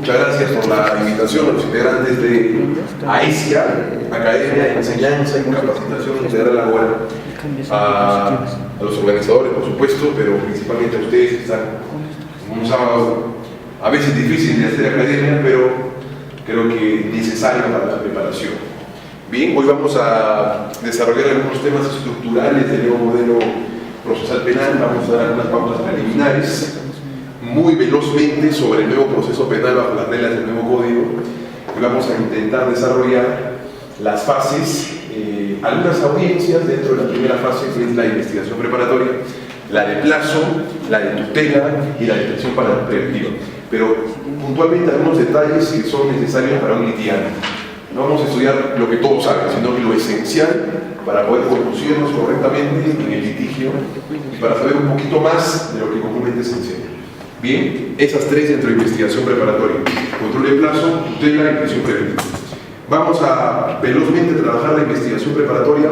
Muchas gracias por la invitación a los integrantes de AESIA, Academia de Enseñanza y Capacitación Integral Laboral, a los organizadores, por supuesto, pero principalmente a ustedes que están en un sábado a veces difícil de hacer academia, pero creo que necesario para la preparación. Bien, hoy vamos a desarrollar algunos temas estructurales del nuevo modelo procesal penal. Vamos a dar algunas pautas preliminares muy velozmente sobre el nuevo proceso penal bajo las reglas del nuevo código, y vamos a intentar desarrollar las fases, algunas audiencias dentro de la primera fase, que es la investigación preparatoria, la de plazo, la de tutela y la de prisión para preventiva, pero puntualmente algunos detalles que son necesarios para un litigante. No vamos a estudiar lo que todos saben, sino lo esencial para poder conducirnos correctamente en el litigio y para saber un poquito más de lo que comúnmente se enseña. Bien, esas tres dentro de investigación preparatoria: control de plazo, tutela y prisión preventiva. Vamos a velozmente trabajar la investigación preparatoria,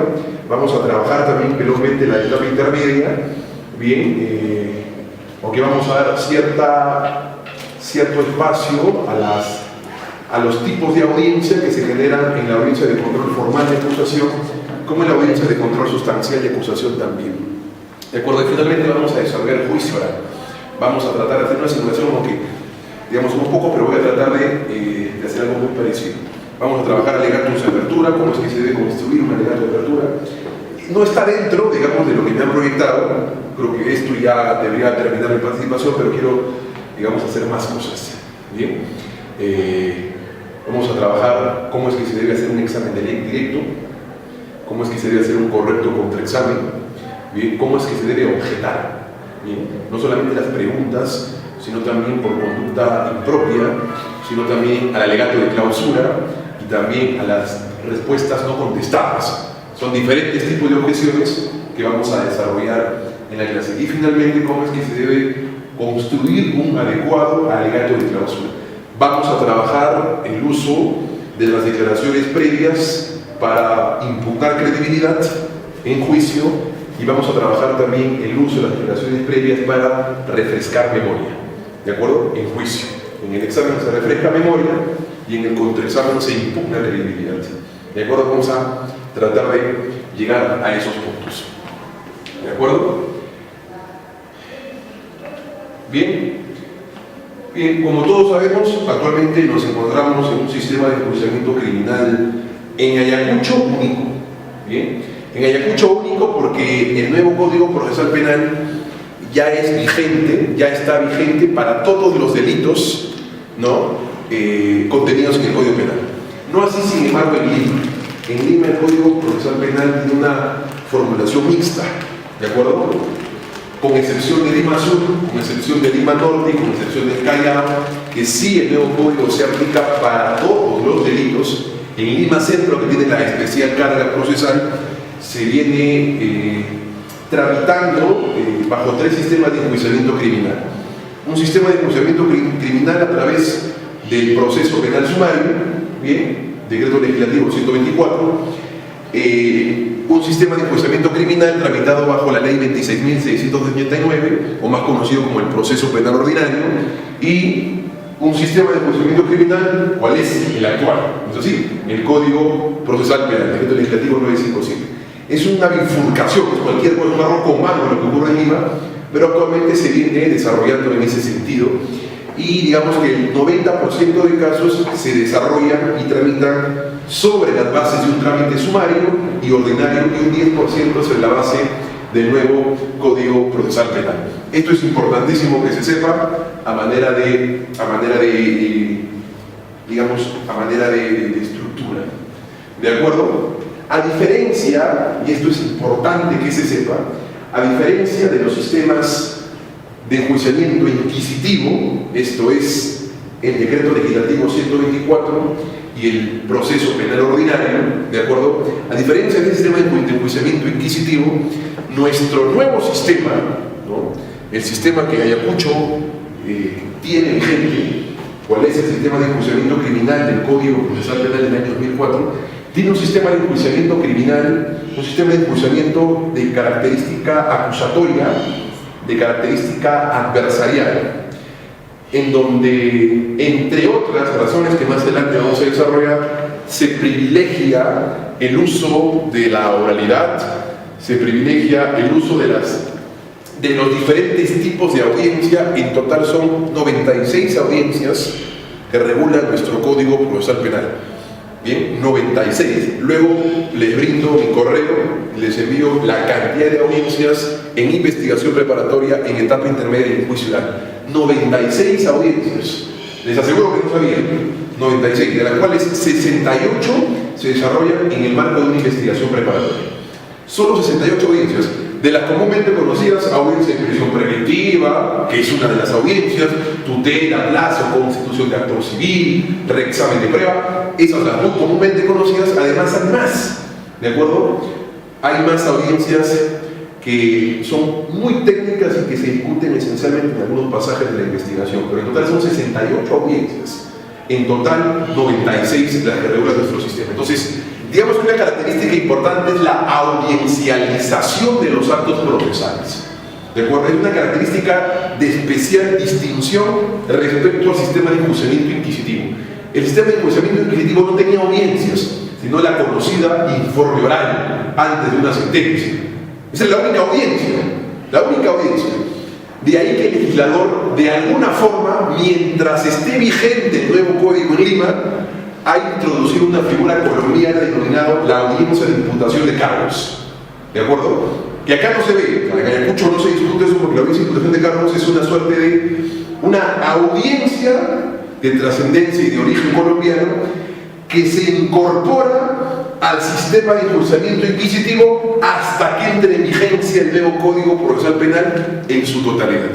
vamos a trabajar también velozmente la etapa intermedia, bien, aunque vamos a dar cierto espacio a los tipos de audiencia que se generan en la audiencia de control formal de acusación, como en la audiencia de control sustancial de acusación también. De acuerdo, y finalmente vamos a desarrollar el juicio oral. Vamos a tratar de hacer una simulación como que, digamos, un poco, pero voy a tratar de hacer algo muy parecido. Vamos a trabajar alegatos de apertura, cómo es que se debe construir un alegato de apertura. No está dentro, digamos, de lo que me han proyectado. Creo que esto ya debería terminar mi participación, pero quiero, digamos, hacer más cosas. Bien. Vamos a trabajar cómo es que se debe hacer un examen de ley directo, cómo es que se debe hacer un correcto contraexamen, bien, cómo es que se debe objetar. Bien, no solamente las preguntas, sino también por conducta impropia, sino también al alegato de clausura y también a las respuestas no contestadas. Son diferentes tipos de objeciones que vamos a desarrollar en la clase. Y finalmente, cómo es que se debe construir un adecuado alegato de clausura. Vamos a trabajar el uso de las declaraciones previas para impugnar credibilidad en juicio, y vamos a trabajar también el uso de las declaraciones previas para refrescar memoria, ¿de acuerdo? En juicio. En el examen se refresca memoria y en el contraexamen se impugna credibilidad. ¿De acuerdo? Vamos a tratar de llegar a esos puntos. ¿De acuerdo? Bien. Bien, como todos sabemos, actualmente nos encontramos en un sistema de enjuiciamiento criminal en Ayacucho único. Bien. En Ayacucho único porque el nuevo Código Procesal Penal ya es vigente, ya está vigente para todos los delitos, ¿no? Contenidos en el Código Penal. No así, sin embargo, en Lima. En Lima el Código Procesal Penal tiene una formulación mixta, ¿de acuerdo? Con excepción de Lima Sur, con excepción de Lima Norte y con excepción del Callao, que sí el nuevo Código se aplica para todos los delitos. En Lima Centro, que tiene la especial carga procesal, se viene tramitando bajo tres sistemas de enjuiciamiento criminal. Un sistema de enjuiciamiento criminal a través del proceso penal sumario, bien, decreto legislativo 124, un sistema de enjuiciamiento criminal tramitado bajo la ley 26.689, o más conocido como el proceso penal ordinario, y un sistema de enjuiciamiento criminal, ¿cuál es? El actual, es decir, el Código Procesal Penal, decreto legislativo 957. Es una bifurcación, es cualquier cosa, un arroz con mano lo que ocurre en Lima, pero actualmente se viene desarrollando en ese sentido, y digamos que el 90% de casos se desarrollan y tramitan sobre las bases de un trámite sumario y ordinario, y un 10% sobre la base del nuevo Código Procesal Penal. Esto es importantísimo que se sepa a manera de estructura. ¿De acuerdo? A diferencia, y esto es importante que se sepa, a diferencia de los sistemas de enjuiciamiento inquisitivo, esto es el decreto legislativo 124 y el proceso penal ordinario, ¿de acuerdo? A diferencia del sistema de enjuiciamiento inquisitivo, nuestro nuevo sistema, ¿no? El sistema que Ayacucho tiene vigente, ¿cuál es el sistema de enjuiciamiento criminal del Código Procesal Penal del año 2004? Tiene un sistema de enjuiciamiento criminal, un sistema de enjuiciamiento de característica acusatoria, de característica adversarial. en donde, entre otras razones que más adelante vamos a desarrollar, se privilegia el uso de la oralidad, se privilegia el uso de los diferentes tipos de audiencia. En total son 96 audiencias que regulan nuestro Código Procesal Penal. Bien, 96. Luego les brindo mi correo, les envío la cantidad de audiencias en investigación preparatoria, en etapa intermedia y en juicio oral. 96 audiencias. Les aseguro que no sabían. 96, de las cuales 68 se desarrollan en el marco de una investigación preparatoria. Solo 68 audiencias, de las comúnmente conocidas: audiencia de prisión preventiva, que es una de las audiencias, tutela, plazo, constitución de acto civil, reexamen de prueba. Esas las muy comúnmente conocidas. Además hay más, ¿de acuerdo? Hay más audiencias que son muy técnicas y que se discuten esencialmente en algunos pasajes de la investigación, pero en total son 68 audiencias. En total 96 las que regulan nuestro sistema. Entonces, digamos que una característica importante es la audiencialización de los actos procesales. ¿De acuerdo? Es una característica de especial distinción respecto al sistema de enjuiciamiento inquisitivo. El sistema de enjuiciamiento inquisitivo no tenía audiencias, sino la conocida informe oral antes de una sentencia. Esa es la única audiencia, la única audiencia. De ahí que el legislador, de alguna forma, mientras esté vigente el nuevo Código en Lima, ha introducido una figura colombiana denominada la audiencia de imputación de cargos. ¿De acuerdo? Que acá no se ve, en Ayacucho no se discute eso, porque la audiencia de imputación de cargos es una suerte de una audiencia de trascendencia y de origen colombiano que se incorpora al sistema de enjuiciamiento inquisitivo hasta que entre en vigencia el nuevo Código Procesal Penal en su totalidad.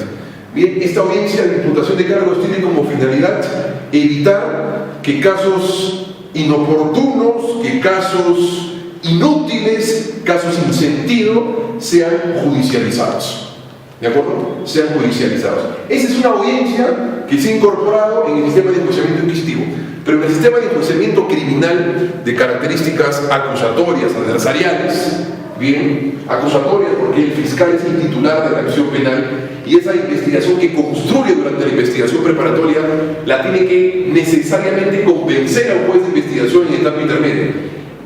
Bien, esta audiencia de imputación de cargos tiene como finalidad evitar que casos inoportunos, que casos inútiles, casos sin sentido, sean judicializados. ¿De acuerdo? Sean judicializados. Esa es una audiencia que se ha incorporado en el sistema de enjuiciamiento inquisitivo. Pero en el sistema de enjuiciamiento criminal de características acusatorias, adversariales, bien, acusatorias porque el fiscal es el titular de la acción penal y esa investigación que construye durante la investigación preparatoria la tiene que necesariamente convencer a un juez de investigación en etapa intermedia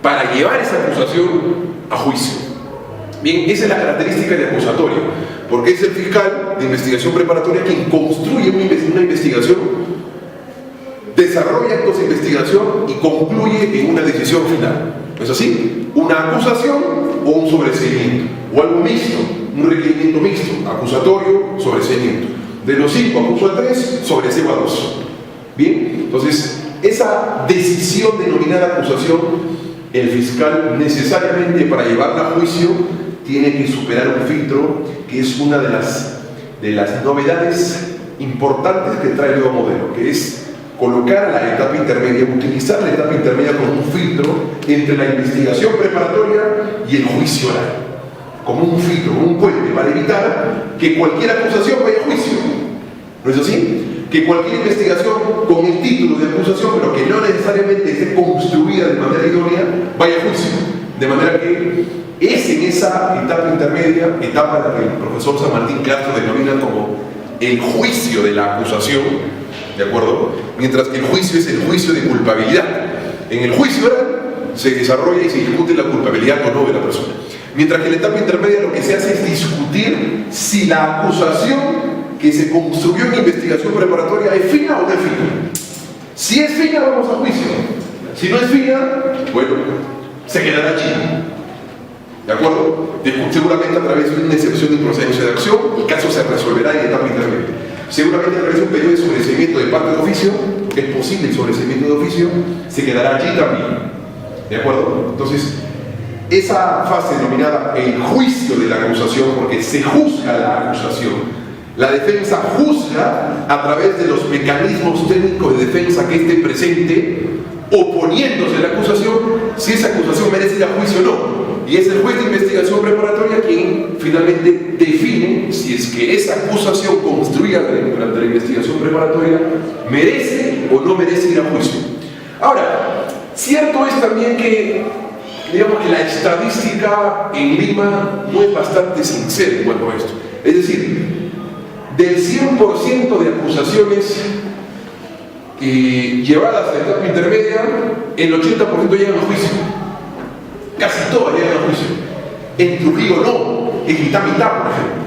para llevar esa acusación a juicio. Bien, esa es la característica de acusatorio, porque es el fiscal de investigación preparatoria quien construye una investigación, desarrolla actos de investigación y concluye en una decisión final. ¿No es así? Una acusación o un sobreseimiento, o algo mixto, un requerimiento mixto, acusatorio, sobreseimiento. De los 5 acuso a 3, sobreseo a 2. Bien, entonces esa decisión denominada acusación, el fiscal necesariamente para llevarla a juicio tiene que superar un filtro que es una de las novedades importantes que trae el nuevo modelo, que es colocar a la etapa intermedia, utilizar la etapa intermedia como un filtro entre la investigación preparatoria y el juicio oral, como un filtro, como un puente, para evitar que cualquier acusación vaya a juicio. ¿No es así? Que cualquier investigación con el título de acusación, pero que no necesariamente esté construida de manera idónea, vaya a juicio. De manera que es en esa etapa intermedia, etapa la que el profesor San Martín Castro denomina como el juicio de la acusación, ¿de acuerdo? Mientras que el juicio es el juicio de culpabilidad. En el juicio oral se desarrolla y se discute la culpabilidad o no de la persona. Mientras que en la etapa intermedia lo que se hace es discutir si la acusación que se construyó en investigación preparatoria es fina o no es fina. Si es fina, vamos a juicio. Si no es fina, bueno, se quedará allí. ¿De acuerdo? Seguramente a través de una excepción de improcedencia de acción, el caso se resolverá en etapa intermedia. Seguramente a través de un periodo de sobreseimiento de parte de oficio, porque es posible el sobreseimiento de oficio, se quedará allí también. ¿De acuerdo? Entonces, esa fase denominada el juicio de la acusación, porque se juzga la acusación. La defensa juzga a través de los mecanismos técnicos de defensa que esté presente, oponiéndose a la acusación, si esa acusación merece ir a juicio o no. Y es el juez de investigación preparatoria quien finalmente define si es que esa acusación construida durante la investigación preparatoria merece o no merece ir a juicio. Ahora, cierto es también que, digamos que la estadística en Lima no es bastante sincera en cuanto a esto. Es decir, del 100% de acusaciones llevadas a la etapa intermedia, el 80% llegan a juicio. Casi todas llegan a juicio. En Trujillo no, es mitad-mitad, por ejemplo.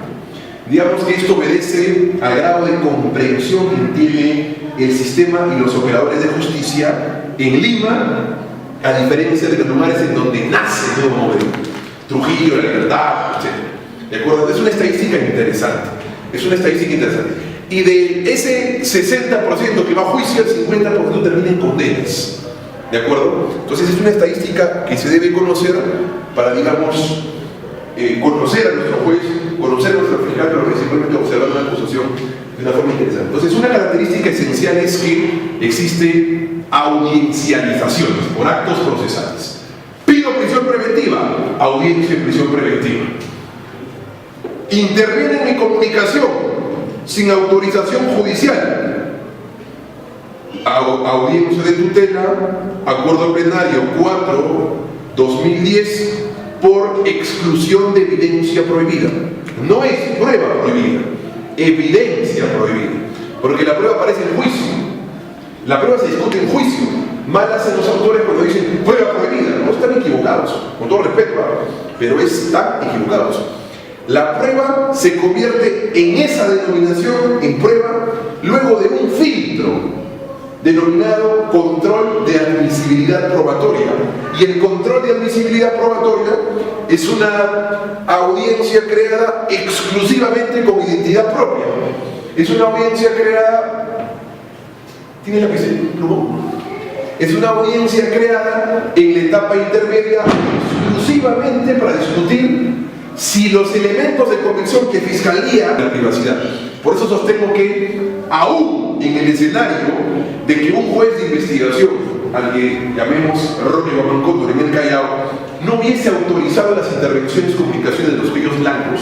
Digamos que esto obedece al grado de comprensión que tiene el sistema y los operadores de justicia en Lima, a diferencia de los lugares en donde nace el nuevo modelo. Trujillo, La Libertad, etc. ¿De acuerdo? Es una estadística interesante. Y de ese 60% que va a juicio, el 50% termina en condenas. ¿De acuerdo? Entonces es una estadística que se debe conocer para, digamos, conocer a nuestro juez, conocer a nuestro fiscal, pero principalmente observar una acusación de una forma interesante. Entonces, una característica esencial es que existe audiencializaciones por actos procesales. Pido prisión preventiva, audiencia en prisión preventiva. Interviene en mi comunicación sin autorización judicial, audiencia de tutela, acuerdo plenario 4/2010, por exclusión de evidencia prohibida. No es prueba prohibida, evidencia prohibida, porque la prueba aparece en juicio, la prueba se discute en juicio. Mal hacen los autores cuando dicen prueba prohibida. No están equivocados, con todo respeto, pero están equivocados. La prueba se convierte en esa denominación, en prueba, luego de un filtro denominado control de admisibilidad probatoria. Y el control de admisibilidad probatoria es una audiencia creada exclusivamente con identidad propia. Es una audiencia creada... ¿Tiene la PC? No. Es una audiencia creada en la etapa intermedia exclusivamente para discutir si los elementos de convicción que Fiscalía... la privacidad. Por eso sostengo que aún en el escenario de que un juez de investigación, al que llamemos Roque Guamancóndor en el Callao, no hubiese autorizado las intervenciones y comunicaciones de los Ríos Blancos,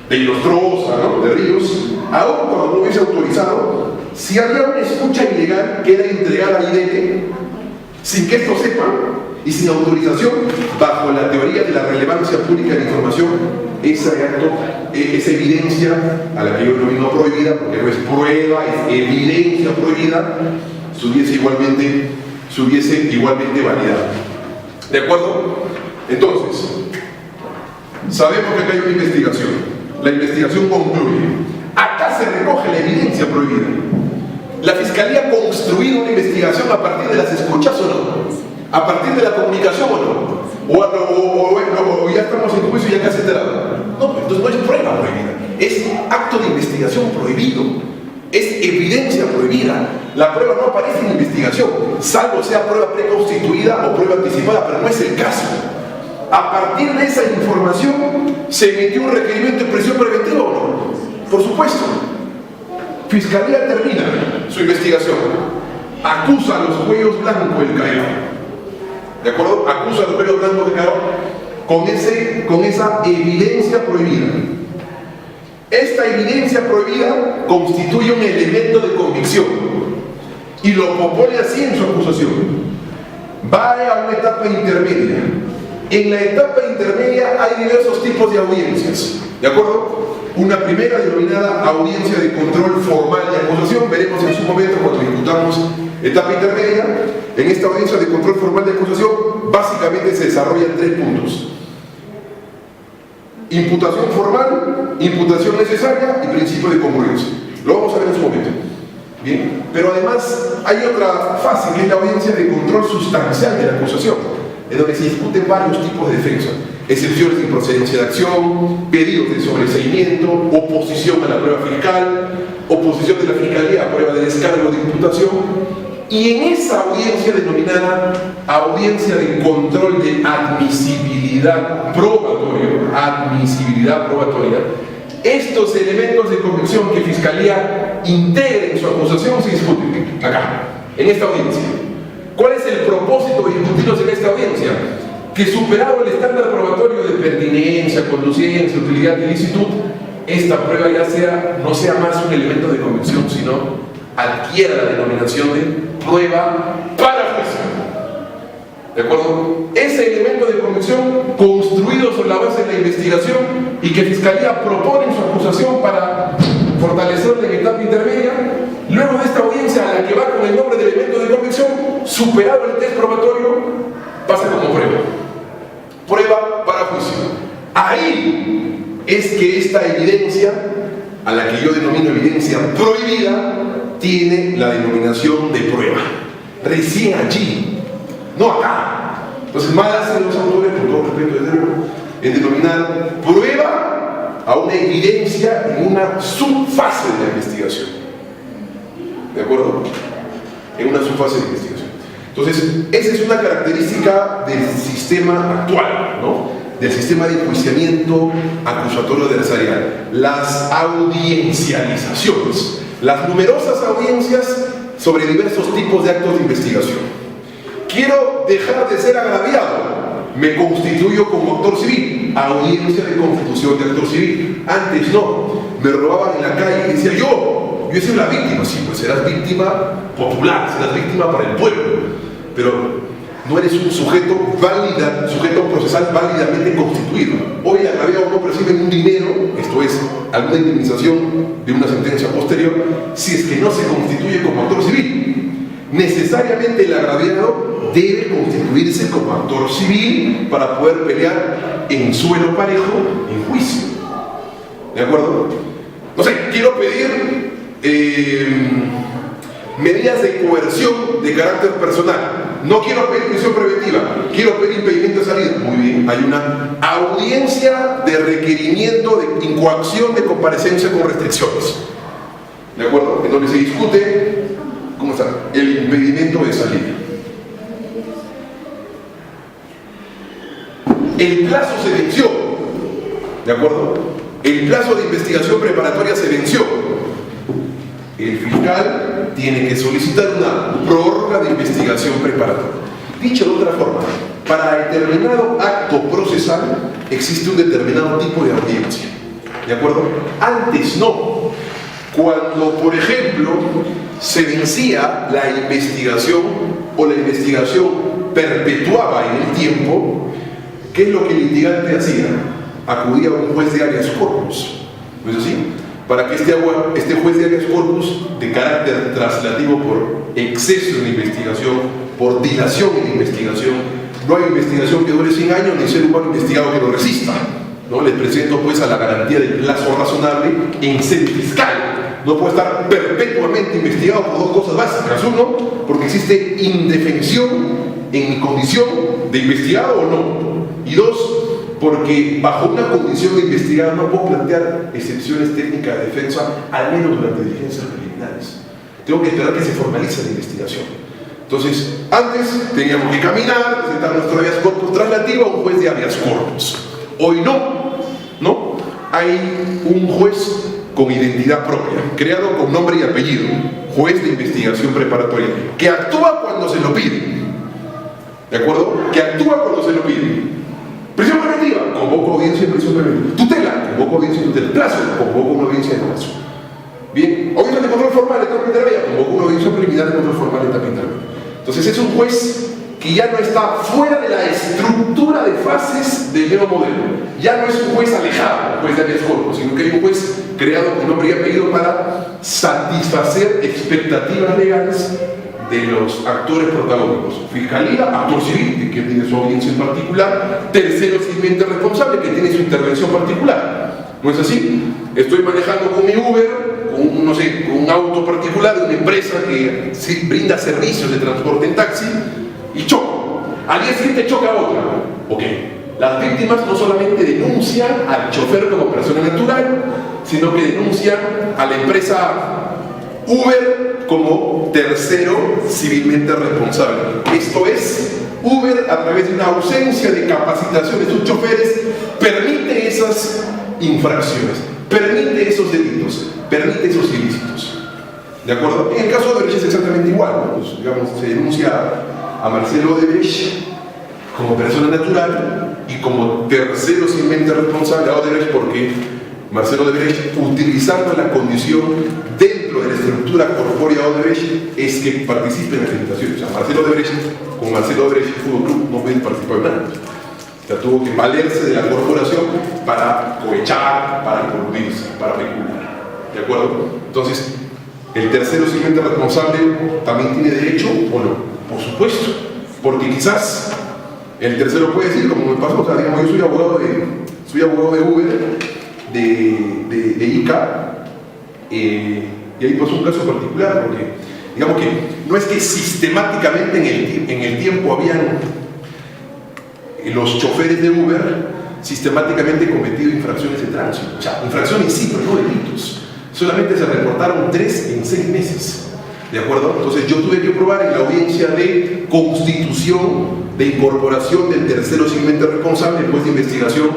de Inostroza, ¿no?, de Ríos, aún cuando no hubiese autorizado, si había una escucha ilegal que era entregada al IDN, sin que esto sepa, y sin autorización, bajo la teoría de la relevancia pública de la información, ese acto, esa evidencia, a la que yo denomino prohibida, porque no es prueba, es evidencia prohibida, se hubiese igualmente validado. ¿De acuerdo? Entonces, sabemos que acá hay una investigación. La investigación concluye. Acá se recoge la evidencia prohibida. ¿La Fiscalía ha construido una investigación a partir de las escuchas o no? ¿A partir de la comunicación o no? ¿O ya estamos en juicio y ya casi enterado? No, entonces no es prueba prohibida, es acto de investigación prohibido, es evidencia prohibida. La prueba no aparece en la investigación, salvo sea prueba preconstituida o prueba anticipada, pero no es el caso. A partir de esa información, ¿se emitió un requerimiento de prisión preventiva o no? Por supuesto. Fiscalía termina su investigación, acusa a los cuellos blancos del Callao. ¿De acuerdo? Acusa a los cuellos blancos del Callao con esa evidencia prohibida. Esta evidencia prohibida constituye un elemento de convicción y lo propone así en su acusación. Va a una etapa intermedia. En la etapa intermedia hay diversos tipos de audiencias. ¿De acuerdo? Una primera denominada audiencia de control formal de acusación, veremos en su momento cuando discutamos etapa intermedia. En esta audiencia de control formal de acusación básicamente se desarrollan 3 puntos: imputación formal, imputación necesaria y principio de congruencia. Lo vamos a ver en su momento. Bien, pero además hay otra fase que es la audiencia de control sustancial de la acusación, en donde se discuten varios tipos de defensa: excepciones de improcedencia de acción, pedidos de sobreseimiento, oposición a la prueba fiscal, oposición de la Fiscalía a prueba de descargo de imputación. Y en esa audiencia denominada audiencia de control de admisibilidad probatoria, estos elementos de convicción que Fiscalía integre en su acusación se discuten acá, en esta audiencia. ¿Cuál es el propósito de discutirlos en esta audiencia? Que superado el estándar probatorio de pertinencia, conducencia, utilidad y licitud, esta prueba ya no sea más un elemento de convicción, sino adquiera la denominación de prueba para juicio. ¿De acuerdo? Ese elemento de convicción construido sobre la base de la investigación y que Fiscalía propone en su acusación para fortalecerla en etapa intermedia. Luego de esta audiencia, a la que va con el nombre de elemento de convicción, superado el test probatorio, pasa como prueba. Prueba para juicio. Ahí es que esta evidencia, a la que yo denomino evidencia prohibida, tiene la denominación de prueba. Recién allí, no acá. Entonces, mal hacen los autores, con todo respeto desde luego, en denominar prueba a una evidencia en una subfase de la investigación. ¿De acuerdo? En una subfase de investigación. Entonces, esa es una característica del sistema actual, ¿no? Del sistema de enjuiciamiento acusatorio adversarial. Las audiencializaciones, las numerosas audiencias sobre diversos tipos de actos de investigación. Quiero dejar de ser agraviado, me constituyo como actor civil, audiencia de constitución de actor civil. Antes no, me robaban en la calle y decía yo soy la víctima. Sí, pues serás víctima popular, serás víctima para el pueblo, pero no eres un sujeto procesal válidamente constituido. Hoy el agraviado no percibe un dinero, esto es, alguna indemnización de una sentencia posterior, si es que no se constituye como actor civil. Necesariamente el agraviado debe constituirse como actor civil para poder pelear en suelo parejo en juicio. ¿De acuerdo? No sé, quiero pedir medidas de coerción de carácter personal. No quiero pedir prisión preventiva, quiero pedir impedimento de salida. Muy bien, hay una audiencia de requerimiento de incoacción de comparecencia con restricciones. ¿De acuerdo? En donde se discute, ¿cómo está? El impedimento de salida. El plazo se venció. ¿De acuerdo? El plazo de investigación preparatoria se venció. El fiscal tiene que solicitar una prórroga de investigación preparatoria. Dicho de otra forma, para determinado acto procesal existe un determinado tipo de audiencia. ¿De acuerdo? Antes no. Cuando, por ejemplo, se vencía la investigación o la investigación perpetuaba en el tiempo, ¿qué es lo que el litigante hacía? Acudía a un juez de habeas corpus. ¿No es así? Para que este juez de habeas corpus, de carácter traslativo por exceso en la investigación, por dilación en la investigación, no hay investigación que dure 100 años ni ser humano investigado que lo resista, ¿no? Les presento pues a la garantía del plazo razonable en sede fiscal. No puede estar perpetuamente investigado por dos cosas básicas. Uno, porque existe indefensión en mi condición de investigado o no. Y dos, porque bajo una condición de investigado no puedo plantear excepciones técnicas de defensa, al menos durante diligencias preliminares. Tengo que esperar que se formalice la investigación. Entonces, antes teníamos que caminar, presentar nuestro habeas corpus traslativo a un juez de habeas corpus. Hoy no. Hay un juez con identidad propia, creado con nombre y apellido, juez de investigación preparatoria, que actúa cuando se lo pide. ¿De acuerdo? Que actúa cuando se lo pide. Prisión preventiva, convoco audiencia de prisión preventiva. Tutela, convoco audiencia de tutela. Plazo, convoco una audiencia de plazo. Bien, audiencia de control formal, etapa intermedia, convoco una audiencia preliminar de control formal, etapa intermedia. Entonces es un juez que ya no está fuera de la estructura de fases del nuevo modelo. Ya no es un juez alejado, un juez de habeas corpus, sino que hay un juez creado con nombre y apellido para satisfacer expectativas legales de los actores protagónicos. Fiscalía, actor civil, que tiene su audiencia en particular. Tercero civilmente responsable, que tiene su intervención particular. ¿No es así? Estoy manejando con mi Uber, con un auto particular de una empresa que brinda servicios de transporte en taxi, y choco. Al día siguiente choca a otra. Ok. Las víctimas no solamente denuncian al chofer como persona natural, sino que denuncian a la empresa Uber como tercero civilmente responsable. Esto es, Uber, a través de una ausencia de capacitación de sus choferes, permite esas infracciones, permite esos delitos, permite esos ilícitos. ¿De acuerdo? En el caso de Odebrecht es exactamente igual, ¿no? Pues, digamos, se denuncia a Marcelo Odebrecht como persona natural y como tercero civilmente responsable a Odebrecht, porque Marcelo Odebrecht, utilizando la condición dentro de la estructura corpórea de Odebrecht, es que participe en las licitaciones. O sea, Marcelo Odebrecht, con Marcelo Odebrecht Fútbol Club, no puede participar en nada. O sea, tuvo que valerse de la corporación para cohechar, para coludirse, para peculiar. ¿de acuerdo? Entonces, ¿el tercero siguiente responsable también tiene derecho o no? Por supuesto, porque quizás el tercero puede decir, como me pasó, o sea, digamos, yo soy abogado de Uber, de ICA, y ahí pasó un caso particular, porque digamos que no es que sistemáticamente en el tiempo habían los choferes de Uber sistemáticamente cometido infracciones de tránsito, o sea, infracciones sí, pero no delitos. Solamente se reportaron 3 en 6 meses, ¿de acuerdo? Entonces yo tuve que probar en la audiencia de constitución de incorporación del tercero civilmente responsable. El juez de investigación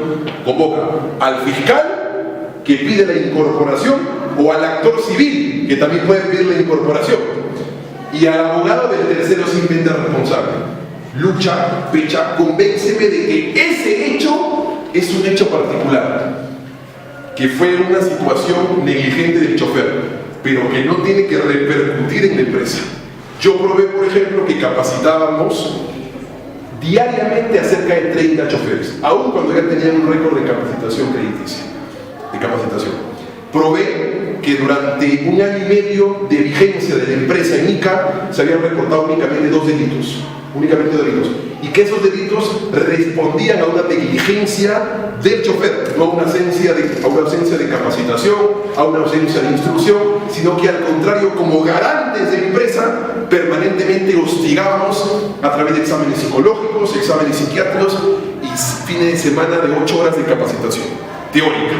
convoca al fiscal que pide la incorporación o al actor civil que también puede pedir la incorporación y al abogado del tercero civilmente responsable. Lucha, fecha, convénceme de que ese hecho es un hecho particular, que fue una situación negligente del chofer, pero que no tiene que repercutir en la empresa. Yo probé, por ejemplo, que capacitábamos diariamente a cerca de 30 choferes, aun cuando ya tenían un récord de capacitación crediticia, Probé que durante 1 año y medio de vigencia de la empresa en ICA se habían reportado únicamente 2 delitos, y que esos delitos respondían a una negligencia del chofer, no a una ausencia de capacitación, a una ausencia de instrucción, sino que al contrario, como garantes de la empresa, permanentemente hostigábamos a través de exámenes psicológicos, exámenes psiquiátricos y fines de semana de 8 horas de capacitación teórica.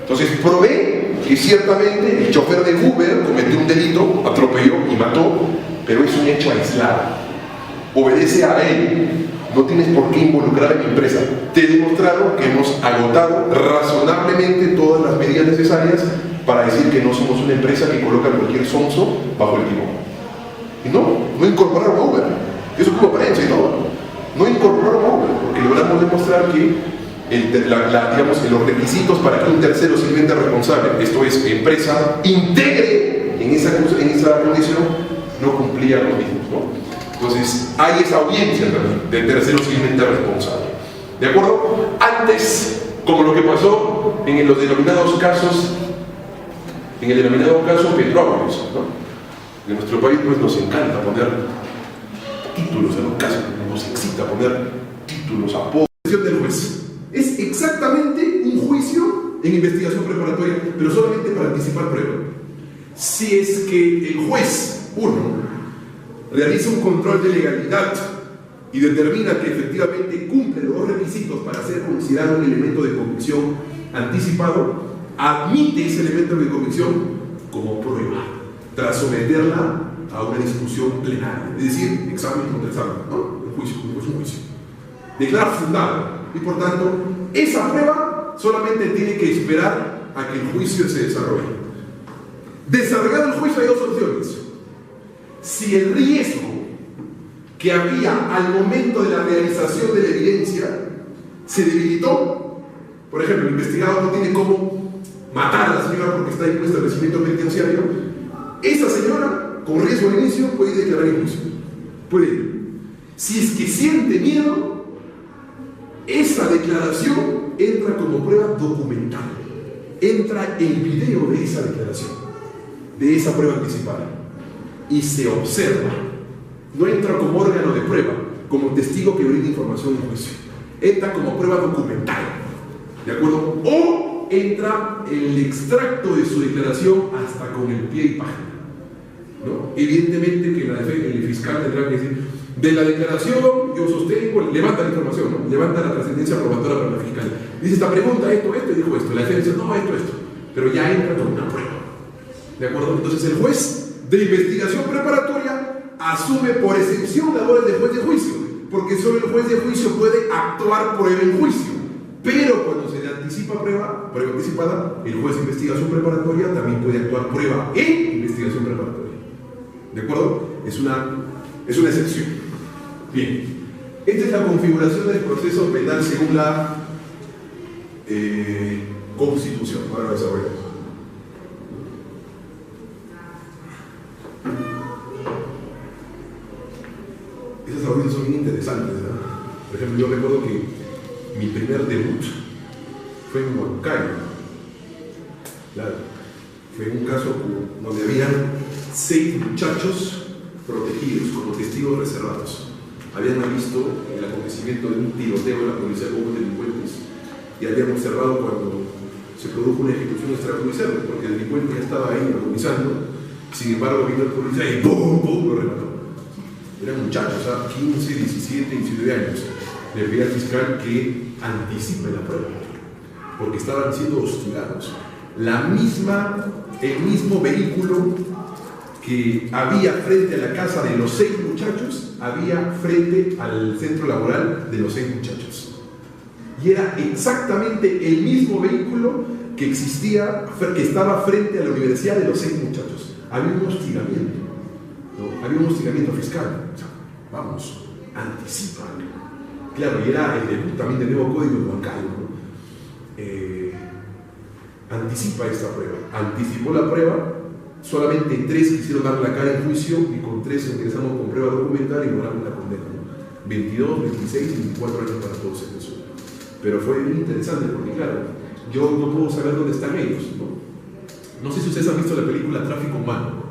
Entonces probé que ciertamente el chofer de Uber cometió un delito, atropelló y mató, pero es un hecho aislado. Obedece a él, no tienes por qué involucrar a mi empresa. Te he demostrado que hemos agotado razonablemente todas las medidas necesarias para decir que no somos una empresa que coloca cualquier sonso bajo el timón. Y no incorporaron a Uber. Eso es como apariencia y todo. No incorporaron a Uber, porque logramos demostrar que digamos, los requisitos para que un tercero civilmente responsable, esto es, empresa, integre en esa condición, no cumplía los mismos, ¿no? Entonces, hay esa audiencia también del tercero civilmente responsable. ¿De acuerdo? Antes, como lo que pasó en los denominados casos, en el denominado caso Petrópolis, ¿no? En nuestro país pues, nos encanta poner títulos a los casos, nos excita poner títulos, apodos. Del juez. Es exactamente un juicio en investigación preparatoria, pero solamente para anticipar prueba. Si es que el juez, realiza un control de legalidad y determina que efectivamente cumple los requisitos para ser considerado un elemento de convicción anticipado, admite ese elemento de convicción como prueba, tras someterla a una discusión plenaria, es decir, examen contra examen, ¿no? Un juicio. Declara fundado y por tanto, esa prueba solamente tiene que esperar a que el juicio se desarrolle. Desarrollado el juicio hay 2 opciones. Si el riesgo que había al momento de la realización de la evidencia se debilitó, por ejemplo, el investigado no tiene cómo matar a la señora porque está impuesta al recibimiento penitenciario, esa señora, con riesgo al inicio, puede declarar en juicio. Puede ir. Si es que siente miedo, esa declaración entra como prueba documental. Entra el video de esa declaración, de esa prueba anticipada. Y se observa, no entra como órgano de prueba, como testigo que brinda información en juicio, entra como prueba documental, ¿de acuerdo? O entra el extracto de su declaración hasta con el pie y página, ¿no? Evidentemente que el fiscal tendrá que decir, de la declaración yo sostengo, levanta la información, ¿no? Levanta la trascendencia probatoria para la fiscal. Dice esta pregunta, esto, y dijo esto, la defensa no, esto, pero ya entra como una prueba, ¿de acuerdo? Entonces el juez de investigación preparatoria asume por excepción labores de juez de juicio, porque solo el juez de juicio puede actuar prueba en juicio, pero cuando se le anticipa prueba anticipada, el juez de investigación preparatoria también puede actuar prueba en investigación preparatoria, ¿de acuerdo? Es una excepción. Bien, esta es la configuración del proceso penal según la Constitución. Ahora lo desarrollamos. Esas audiencias son bien interesantes, ¿no? Por ejemplo, yo recuerdo que mi primer debut fue en Huancayo. Claro. en un caso donde habían 6 muchachos protegidos como testigos reservados. Habían visto el acontecimiento de un tiroteo en la policía con unos delincuentes y habían observado cuando se produjo una ejecución extrajudicial, porque el delincuente ya estaba ahí agonizando. Sin embargo, vino el policía y ¡pum! ¡Pum! Lo remató. Eran muchachos, 15, 17, 19 años. Le pedí al fiscal que anticipe la prueba, porque estaban siendo hostigados. El mismo vehículo que había frente a la casa de los 6 muchachos, había frente al centro laboral de los 6 muchachos. Y era exactamente el mismo vehículo que estaba frente a la universidad de los 6 muchachos. Había un hostigamiento, ¿no? Había un hostigamiento fiscal. O sea, vamos, anticipa. Claro, y era el debut también del nuevo código bancario, ¿no? Anticipa esta prueba. Anticipó la prueba. Solamente 3 quisieron dar la cara en juicio y con 3 ingresamos con prueba documental y logramos la condena, ¿no? 22, 26 y 24 años para todos ellos. Pero fue bien interesante porque, claro, yo no puedo saber dónde están ellos, ¿no? No sé si ustedes han visto la película Tráfico Humano.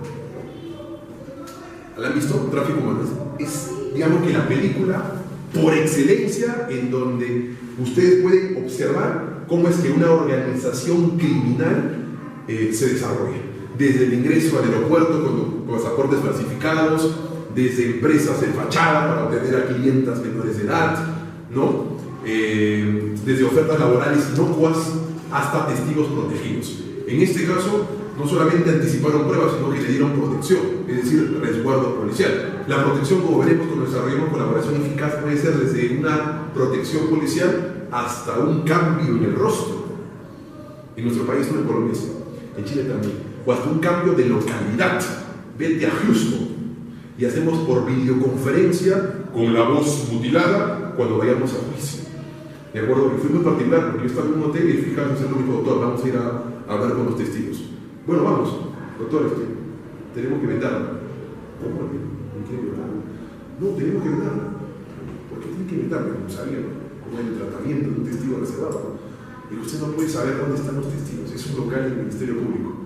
¿La han visto? Tráfico Humano. Es, digamos que la película por excelencia en donde ustedes pueden observar cómo es que una organización criminal se desarrolla. Desde el ingreso al aeropuerto con pasaportes falsificados, desde empresas de fachada para obtener a clientas menores de edad, ¿no? Desde ofertas laborales inocuas hasta testigos protegidos. En este caso, no solamente anticiparon pruebas, sino que le dieron protección, es decir, resguardo policial. La protección, como veremos cuando desarrollemos colaboración eficaz, puede ser desde una protección policial hasta un cambio en el rostro. En nuestro país no es Colombia, en Chile también. O hasta un cambio de localidad. Vete a Houston y hacemos por videoconferencia con la voz mutilada cuando vayamos a juicio. De acuerdo, que fue muy particular porque yo estaba en un hotel y el fiscal me dijo: doctor, vamos a ir a hablar con los testigos. Bueno, vamos, doctor, tenemos que vetarla. ¿Cómo? ¿Me quiere vetar? No, tenemos que vetarla. ¿Por qué tiene que vetarla? No sabía cómo es el tratamiento de un testigo reservado. Y usted no puede saber dónde están los testigos, es un local del Ministerio Público.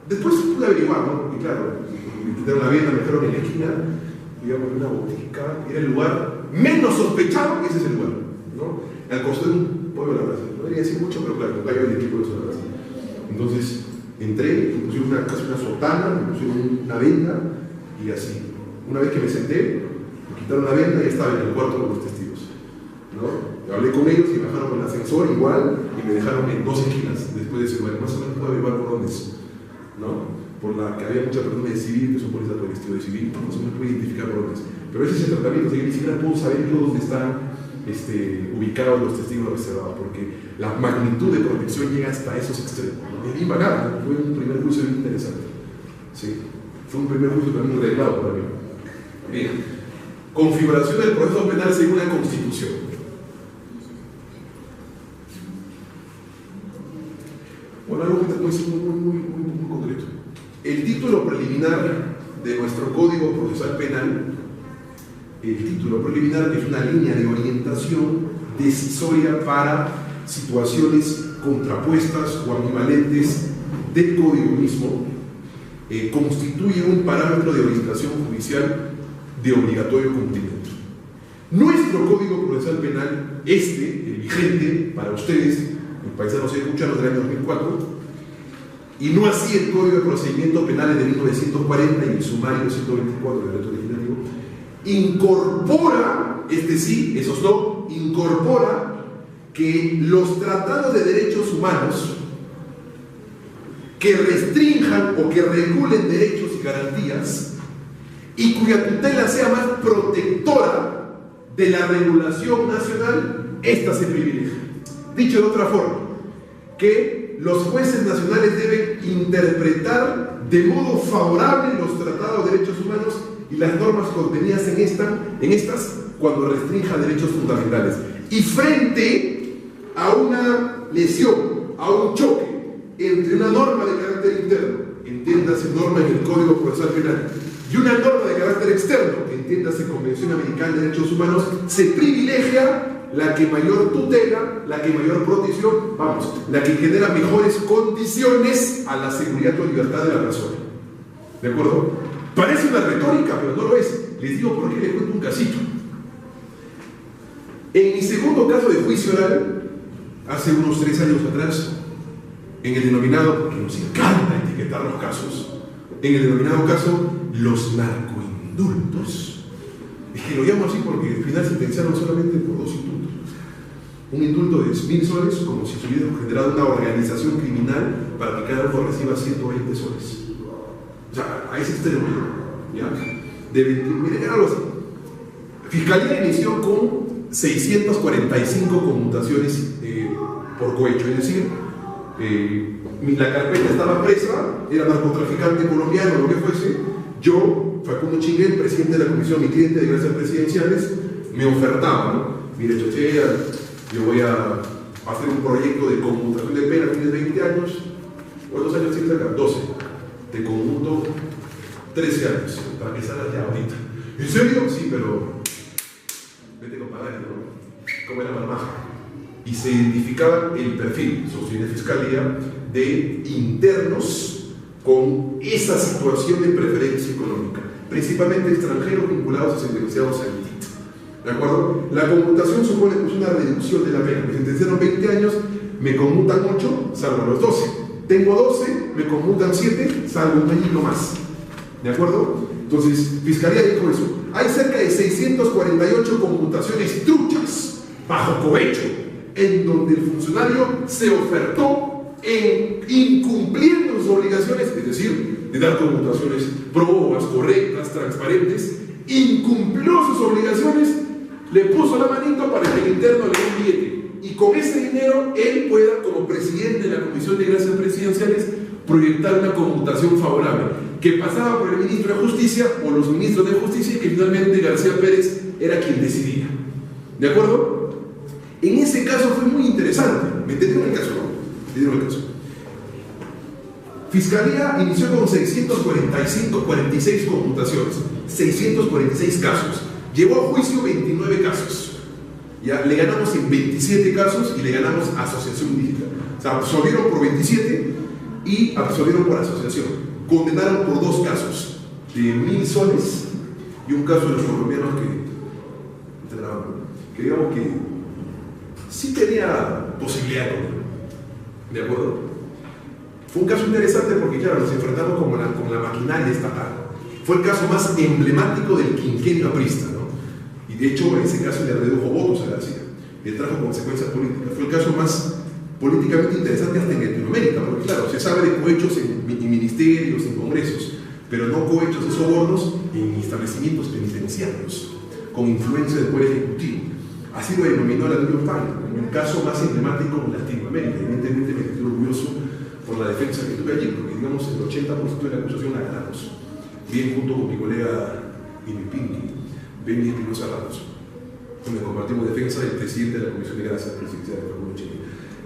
Después pude averiguar, ¿no? Y claro, me quitaron la venda, me dejaron en la esquina, digamos, una botica, era el lugar menos sospechado, ese es el lugar, ¿no? Al costado de un pollo de la brasa. No debería decir mucho, pero claro, cayó el equipo de eso de la brasa. Entonces, entré, me pusieron casi una sotana, me pusieron una venda, y así. Una vez que me senté, me quitaron la venda y estaba en el cuarto con los testigos, ¿no? Hablé con ellos y me bajaron con el ascensor igual, y me dejaron en 2 esquinas, después de ese lugar. Más o menos puedo averiguar por dónde es, ¿no? Por la que había muchas personas de civil que son policías por el estilo de civil, no se me puede identificar por dónde es. Pero ese es el tratamiento, o sea, yo ni siquiera puedo saber yo dónde están ubicados los testigos reservados, porque la magnitud de protección llega hasta esos extremos. Es bien bacán, fue un primer juicio bien interesante. Sí, fue un primer juicio también reglado para mí. Bien, configuración del proceso penal según la Constitución. Bueno, algo que puede ser muy concreto. El título preliminar de nuestro Código Procesal Penal, el título preliminar, que es una línea de orientación decisoria para situaciones contrapuestas o ambivalentes del Código mismo, constituye un parámetro de orientación judicial de obligatorio cumplimiento. Nuestro Código Procesal Penal, el vigente para ustedes, el paisano se escucha del año 2004, y no así el Código de Procedimientos Penales de 1940 y el sumario 124 del Derecho Legislativo, incorpora, esos no, incorpora que los tratados de derechos humanos que restrinjan o que regulen derechos y garantías y cuya tutela sea más protectora de la regulación nacional, esta se privilegia. Dicho de otra forma, que los jueces nacionales deben interpretar de modo favorable los tratados de derechos humanos y las normas contenidas en estas cuando restrinja derechos fundamentales. Y frente a una lesión, a un choque entre una norma de carácter interno, entiéndase norma en el Código Procesal Penal, y una norma de carácter externo, entiéndase Convención Americana de Derechos Humanos, se privilegia la que mayor tutela, la que mayor protección, vamos, la que genera mejores condiciones a la seguridad o libertad de la persona. ¿De acuerdo? Parece una retórica, pero no lo es. Les digo por qué les cuento un casito. En mi segundo caso de juicio oral, hace unos 3 años atrás, en el denominado, porque nos encanta etiquetar los casos, en el denominado caso, los narcoindultos. Es que lo llamo así porque al final sentenciaron solamente por 2 indultos. Un indulto de 1.000 soles, como si se hubiera generado una organización criminal para que cada uno reciba 120 soles. O sea, a ese extremo, ¿ya? De 20, miren, algo así. Fiscalía inició con 645 conmutaciones por cohecho, es decir, la carpeta estaba presa, era narcotraficante colombiano, lo que fuese. Yo, Facundo Chinguel, presidente de la comisión y cliente de gracias presidenciales, me ofertaba, ¿no? Mire, Chochea, yo voy a hacer un proyecto de conmutación de pena, tienes 20 años, ¿cuántos años tienes acá? 12. Te conmuto 13 años, para que salgas ya ahorita. ¿En serio? Sí, pero vete con palacio, ¿no? Como era marmaja. Y se identificaba el perfil, sostiene Fiscalía, de internos con esa situación de preferencia económica, principalmente extranjeros vinculados a sentenciados a ITIT. ¿De acuerdo? La conmutación supone pues, una reducción de la pena. Me sentenciaron 20 años, me conmutan 8, salvo a los 12. Tengo 12, me conmutan 7, salvo un añito más. ¿De acuerdo? Entonces, Fiscalía dijo eso. Hay cerca de 648 conmutaciones truchas bajo cohecho, en donde el funcionario se ofertó en incumpliendo sus obligaciones, es decir, de dar conmutaciones probas, correctas, transparentes, incumplió sus obligaciones, le puso la manito para que el interno le dé un billete. Y con ese dinero, él pueda, como presidente de la Comisión de Gracias Presidenciales, proyectar una conmutación favorable, que pasaba por el ministro de Justicia o los ministros de Justicia y que finalmente García Pérez era quien decidía. ¿De acuerdo? En ese caso fue muy interesante. ¿Me entendieron el caso? ¿No? ¿Me entendieron el caso? Fiscalía inició con 46 conmutaciones, 646 casos. Llevó a juicio 29 casos. Ya, le ganamos en 27 casos y le ganamos a asociación ilícita. O sea, absolvieron por 27 y absolvieron por asociación. Condenaron por 2 casos, de 1.000 soles y un caso de los colombianos que digamos que sí tenía posibilidad, ¿de acuerdo? Fue un caso interesante porque, claro, nos enfrentamos con la maquinaria estatal. Fue el caso más emblemático del quinquenio aprista, ¿no? Y de hecho, en ese caso le redujo votos a García, le trajo consecuencias políticas. Fue el caso más políticamente interesante hasta en Latinoamérica, porque, claro, se sabe de cohechos en ministerios, en congresos, pero no cohechos de sobornos en establecimientos penitenciarios, con influencia del Poder Ejecutivo. Así lo denominó la New York Times, el caso más emblemático en Latinoamérica. Evidentemente me estoy orgulloso por la defensa que tuve allí, porque digamos el 80% de la acusación la ganamos, bien junto con mi colega Pinky, Benny Espinosa Ramos, donde compartimos defensa del presidente de la Comisión de Gracias Presidenciales de Facundo Chinguel.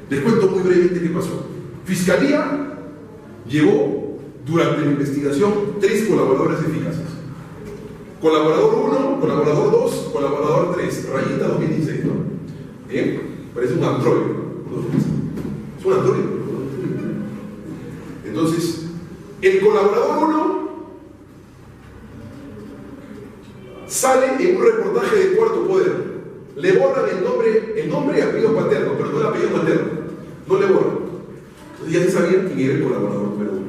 Les cuento muy brevemente qué pasó. Fiscalía llevó durante la investigación 3 colaboradores eficaces. Colaborador 1, colaborador 2, colaborador 3, rayita 2016, ¿no? Bien, parece un androide, ¿no? Es un androide. Entonces, el colaborador 1 sale en un reportaje de Cuarto Poder. Le borran el nombre y apellido paterno, pero no el apellido materno. No le borran. Entonces ya se sabía quién era el colaborador número 1.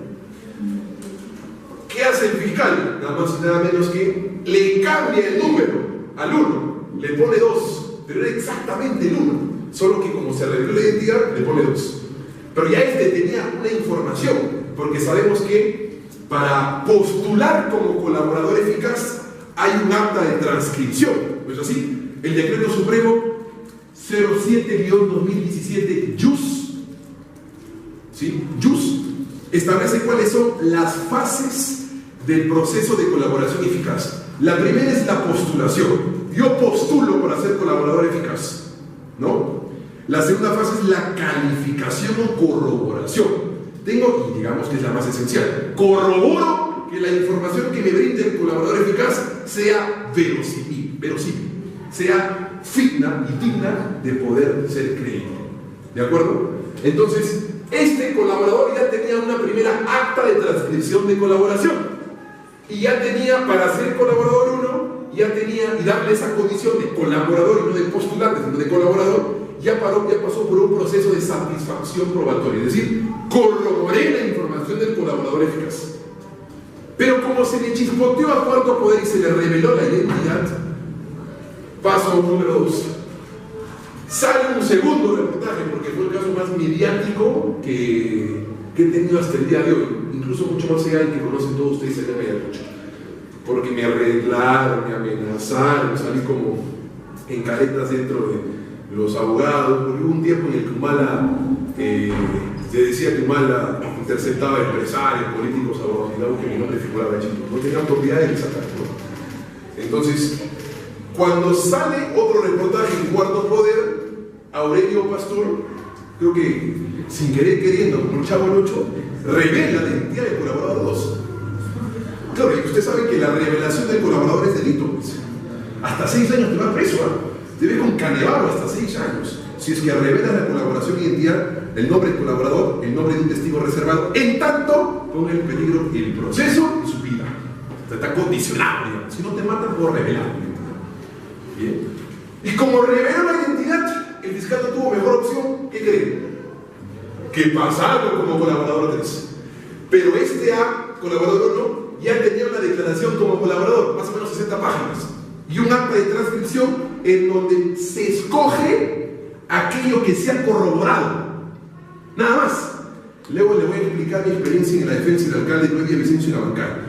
¿Qué hace el fiscal? Nada más y nada menos que le cambia el número al 1, le pone 2, pero era exactamente el 1, solo que como se reveló la identidad, le pone 2. Pero ya tenía una información, porque sabemos que para postular como colaborador eficaz hay un acta de transcripción, ¿no es así? El Decreto Supremo 07-2017 JUS, ¿sí? JUS establece cuáles son las fases del proceso de colaboración eficaz. La primera es la postulación. Yo postulo para ser colaborador eficaz, ¿no? La segunda fase es la calificación o corroboración. Tengo, y digamos que es la más esencial, corroboro que la información que me brinde el colaborador eficaz sea verosímil, sea fitna y digna de poder ser creíble. ¿De acuerdo? Entonces, este colaborador ya tenía una primera acta de transcripción de colaboración. Y ya tenía, para ser colaborador 1, ya tenía, y darle esa condición de colaborador y no de postulante, sino de colaborador, ya pasó por un proceso de satisfacción probatoria. Es decir, corroboré la información del colaborador eficaz. Pero como se le chispoteó a cuarto poder y se le reveló la identidad, paso número 2. Sale un segundo reportaje, porque fue el caso más mediático que he tenido hasta el día de hoy, incluso mucho más allá del que conocen todos ustedes allá en Ayacucho, porque me arreglaron, me amenazaron, salí como en caretas dentro de los abogados, porque hubo un tiempo en el que Humala se decía que Humala interceptaba empresarios, políticos, abogados, y algo que mi nombre figuraba allí, no tenía autoridad de sacar, ¿no? Entonces, cuando sale otro reportaje en Cuarto Poder, Aurelio Pastor, creo que sin querer queriendo, como el Chavo el 8, revela la identidad del colaborador 2. Claro, y usted sabe que la revelación del colaborador es delito, pues. Hasta 6 años te va preso, ¿eh? Te ve con canevaro hasta 6 años. Si es que revela la colaboración y identidad, el nombre del colaborador, el nombre de un testigo reservado, en tanto pone en peligro el proceso y su vida. O sea, está condicionado, digamos. Si no te matan por revelar la identidad. Bien. Y como reveló la identidad, el fiscal no tuvo mejor opción, ¿qué creen? Que pasarlo como colaborador 3. Pero este colaborador 1, ya tenía una declaración como colaborador, más o menos 60 páginas, y un acta de transcripción en donde se escoge aquello que se ha corroborado. Nada más. Luego le voy a explicar mi experiencia en la defensa del alcalde Luis Vicencio en la bancada.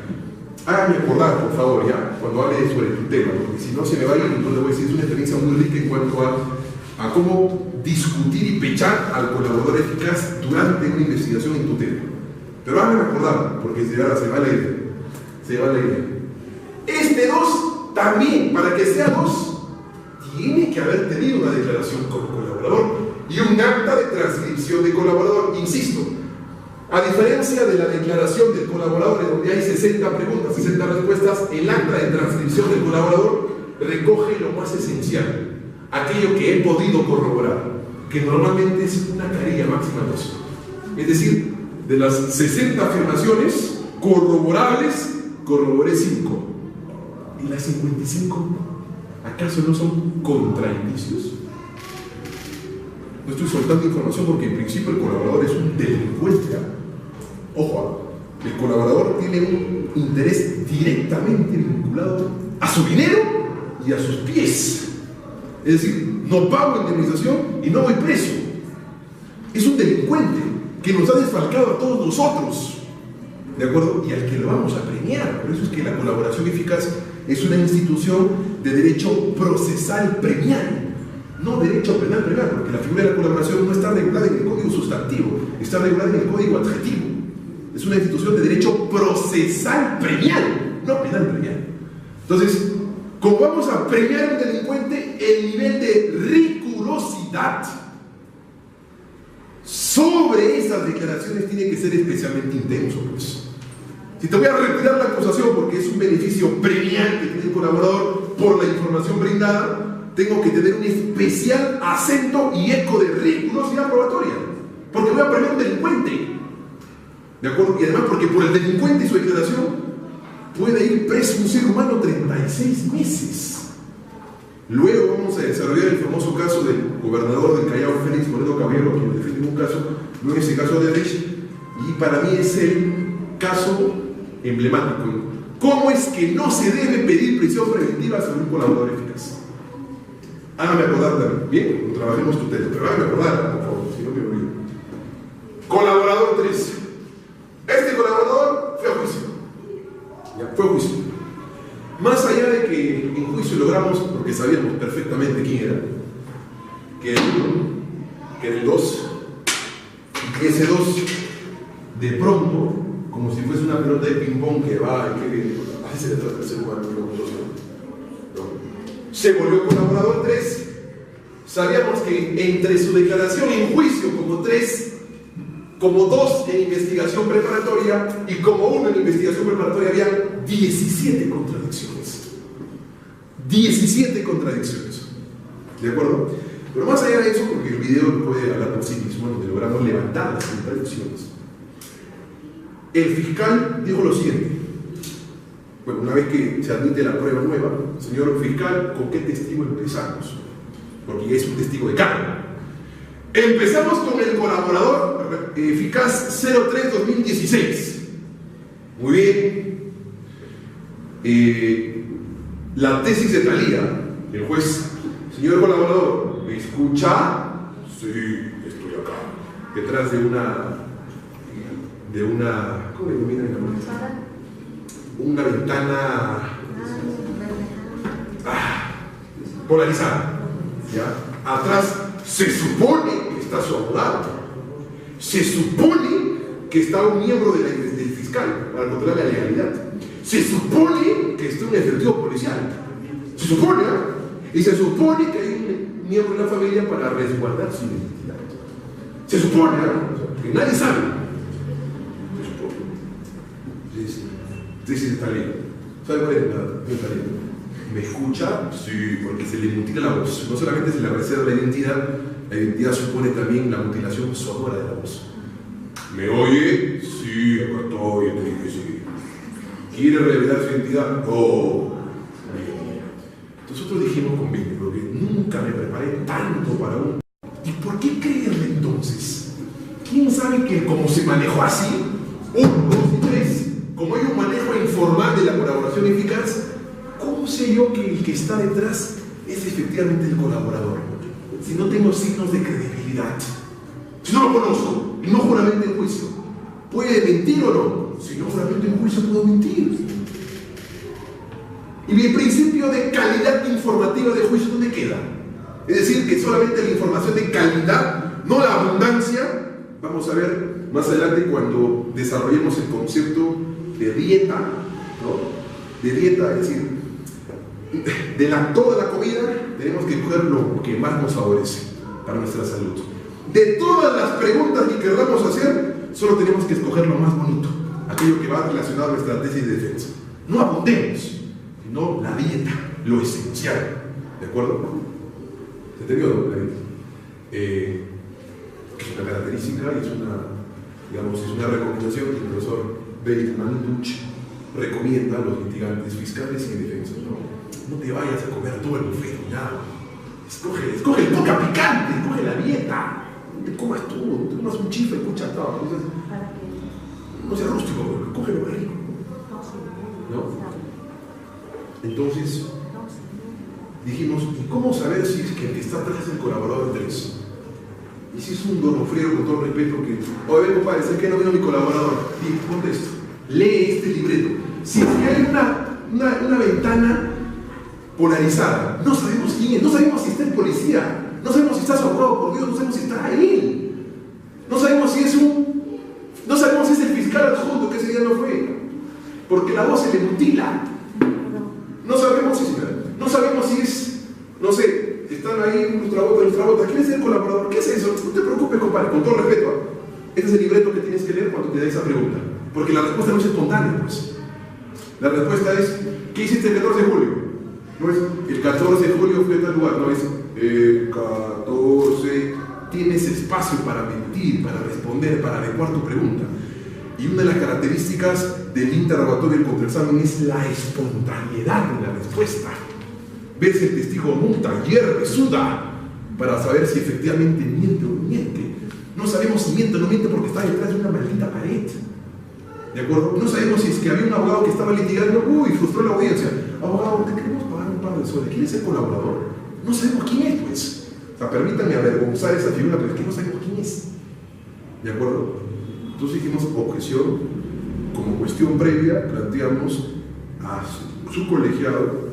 Hágame acordar, por favor, ya, cuando hable sobre tu tema, porque si no se me va a ir, entonces le voy a decir, es una experiencia muy rica en cuanto a cómo discutir y pechar al colaborador eficaz durante una investigación en tu tema. Pero háganme acordar, porque se va la idea. Se va la idea. Este 2 también, para que sea 2, tiene que haber tenido una declaración como colaborador y un acta de transcripción de colaborador. Insisto, a diferencia de la declaración del colaborador, en donde hay 60 preguntas, 60 respuestas, el acta de transcripción del colaborador recoge lo más esencial, aquello que he podido corroborar, que normalmente es una carilla máxima 2. Es decir, de las 60 afirmaciones corroborables, corroboré 5. ¿Y las 55? ¿Acaso no son contraindicios? No estoy soltando información porque en principio el colaborador es un delincuente. Ojo, el colaborador tiene un interés directamente vinculado a su dinero y a sus pies. Es decir, no pago indemnización y no voy preso. Es un delincuente que nos ha desfalcado a todos nosotros, ¿de acuerdo? Y al que lo vamos a premiar. Por eso es que la colaboración eficaz es una institución de derecho procesal premial, no derecho penal premial, porque la figura de la colaboración no está regulada en el código sustantivo, está regulada en el código adjetivo. Es una institución de derecho procesal premial, no penal premial. Entonces, como vamos a premiar a un delincuente, el nivel de rigurosidad sobre esas declaraciones tiene que ser especialmente intenso, pues. Si te voy a retirar la acusación porque es un beneficio premial que tiene el colaborador por la información brindada, tengo que tener un especial acento y eco de rigurosidad probatoria, porque voy a premiar a un delincuente, ¿de acuerdo? Y además porque por el delincuente y su declaración puede ir preso un ser humano 36 meses. Luego vamos a desarrollar el famoso caso del gobernador del Callao, Félix Moreno Caballero, que defiende un caso, no en ese caso de Rich, y para mí es el caso emblemático. ¿Cómo es que no se debe pedir prisión preventiva sobre un colaborador eficaz? Hágame acordar también, bien, trabajemos tu tema, pero hágame acordar, por favor, si no me olvido. Colaborador 3. Este colaborador fue a juicio. Ya, fue a juicio. Más allá de que en juicio logramos, porque sabíamos perfectamente quién era, que era el 1, que era el 2, y que ese 2, de pronto, como si fuese una pelota de ping-pong que va y que viene, ahí se le trata de ser humano, se volvió colaborador 3. Sabíamos que entre su declaración en juicio como 3, como 2 en investigación preparatoria y como 1 en investigación preparatoria había 17 contradicciones. 17 contradicciones. ¿De acuerdo? Pero más allá de eso, porque el video puede hablar por sí mismo, donde logramos levantar las contradicciones. El fiscal dijo lo siguiente. Bueno, una vez que se admite la prueba nueva, señor fiscal, ¿con qué testigo empezamos? Porque ya es un testigo de cargo. Empezamos con el colaborador eficaz 03-2016. Muy bien. La tesis de Talía, el juez, señor colaborador, ¿me escucha? Sí, estoy acá. Detrás de una ¿cómo le denominan en una ventana polarizada. ¿Ya? Atrás se supone que está su abogado. Se supone que está un miembro del fiscal para controlar la legalidad. Se supone que está un efectivo policial. Se supone, y se supone que hay un miembro de la familia para resguardar su identidad. Se supone, que nadie sabe. Tesis de Talía. ¿Sabe cuál es la de Talía? ¿Me escucha? Sí, porque se le mutila la voz. No solamente se le reserva la identidad supone también la mutilación sonora de la voz. ¿Me oye? Sí, acá estoy, te dije sí. ¿Quiere revelar su identidad? No. Nosotros dijimos con Billy, porque nunca me preparé tanto para un... ¿Y por qué creerle entonces? ¿Quién sabe que como se manejó así? 1, 2 y 3. Como hay un manejo informal de la colaboración eficaz, ¿cómo sé yo que el que está detrás es efectivamente el colaborador? Si no tengo signos de credibilidad, si no lo conozco y no juramento en juicio, ¿puede mentir o no? Si no juramento en juicio, puedo mentir. Y mi principio de calidad informativa de juicio, ¿dónde queda? Es decir, que solamente la información de calidad, no la abundancia. Vamos a ver más adelante cuando desarrollemos el concepto de dieta, ¿no? De dieta, es decir, de toda la comida tenemos que coger lo que más nos favorece para nuestra salud. De todas las preguntas que queramos hacer, solo tenemos que escoger lo más bonito, aquello que va relacionado a nuestra tesis de defensa. No abundemos, sino la dieta, lo esencial. ¿De acuerdo? ¿Se entendió, que es una característica y es una recomendación que el profesor David Manduch recomienda a los litigantes fiscales y defensas, ¿no? No te vayas a comer todo el buffet, ya. Escoge el poca picante, escoge la dieta. No te comas todo, no te comas un chifre, escucha todo. Entonces, no seas rústico, coge lo rico, ¿no? Entonces, dijimos, ¿y cómo saber si es que el que está atrás es el colaborador de 3? Y si es un donofrero, con todo respeto, que, oye, compadre, sé que no vino mi colaborador. Y ponte esto, lee este libreto. Si hay una ventana polarizada, no sabemos quién es, no sabemos si está el policía, no sabemos si está su abogado, por Dios, no sabemos si está él. No sabemos si es el fiscal adjunto, que ese día no fue. Porque la voz se le mutila. No sabemos si es, no sé, están ahí nuestra bota. ¿Quién es el colaborador? ¿Qué es eso? No te preocupes, compadre, con todo respeto. Este es el libreto que tienes que leer cuando te da esa pregunta. Porque la respuesta no es espontánea, pues. La respuesta es, ¿qué hiciste el 14 de julio? No es, el 14 de julio fui a tal lugar, no es, el 14, tienes espacio para mentir, para responder, para adecuar tu pregunta. Y una de las características del interrogatorio del contraexamen es la espontaneidad de la respuesta. Ves el testigo monta, hierve, suda, para saber si efectivamente miente o no miente. No sabemos si miente o no miente porque está detrás de una maldita pared. ¿De acuerdo? No sabemos si es que había un abogado que estaba litigando, frustró la audiencia. Abogado, te queremos pagar un par de soles. ¿Quién es el colaborador? No sabemos quién es, pues. O sea, permítanme avergonzar esa figura, pero es que no sabemos quién es. ¿De acuerdo? Entonces dijimos objeción, como cuestión previa, planteamos a su colegiado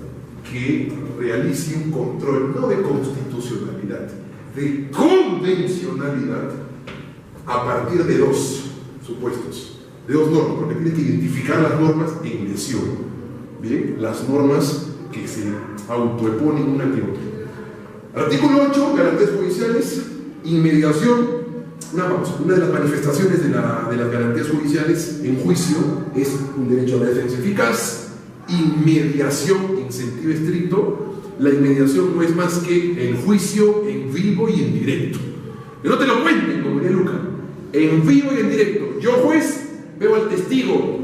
que realice un control, no de constitucionalidad, de convencionalidad, a partir de 2 supuestos, de 2 normas, porque tiene que identificar las normas en lesión. Bien, las normas que se autoeponen una que otra. Artículo 8, garantías judiciales, inmediación. Una de las manifestaciones de las garantías judiciales en juicio es un derecho a la defensa eficaz, inmediación en sentido estricto. la inmediación no es más que el juicio en vivo y en directo. Que no te lo cuenten, como diría Luca. En vivo y en directo. Yo, juez, veo al testigo,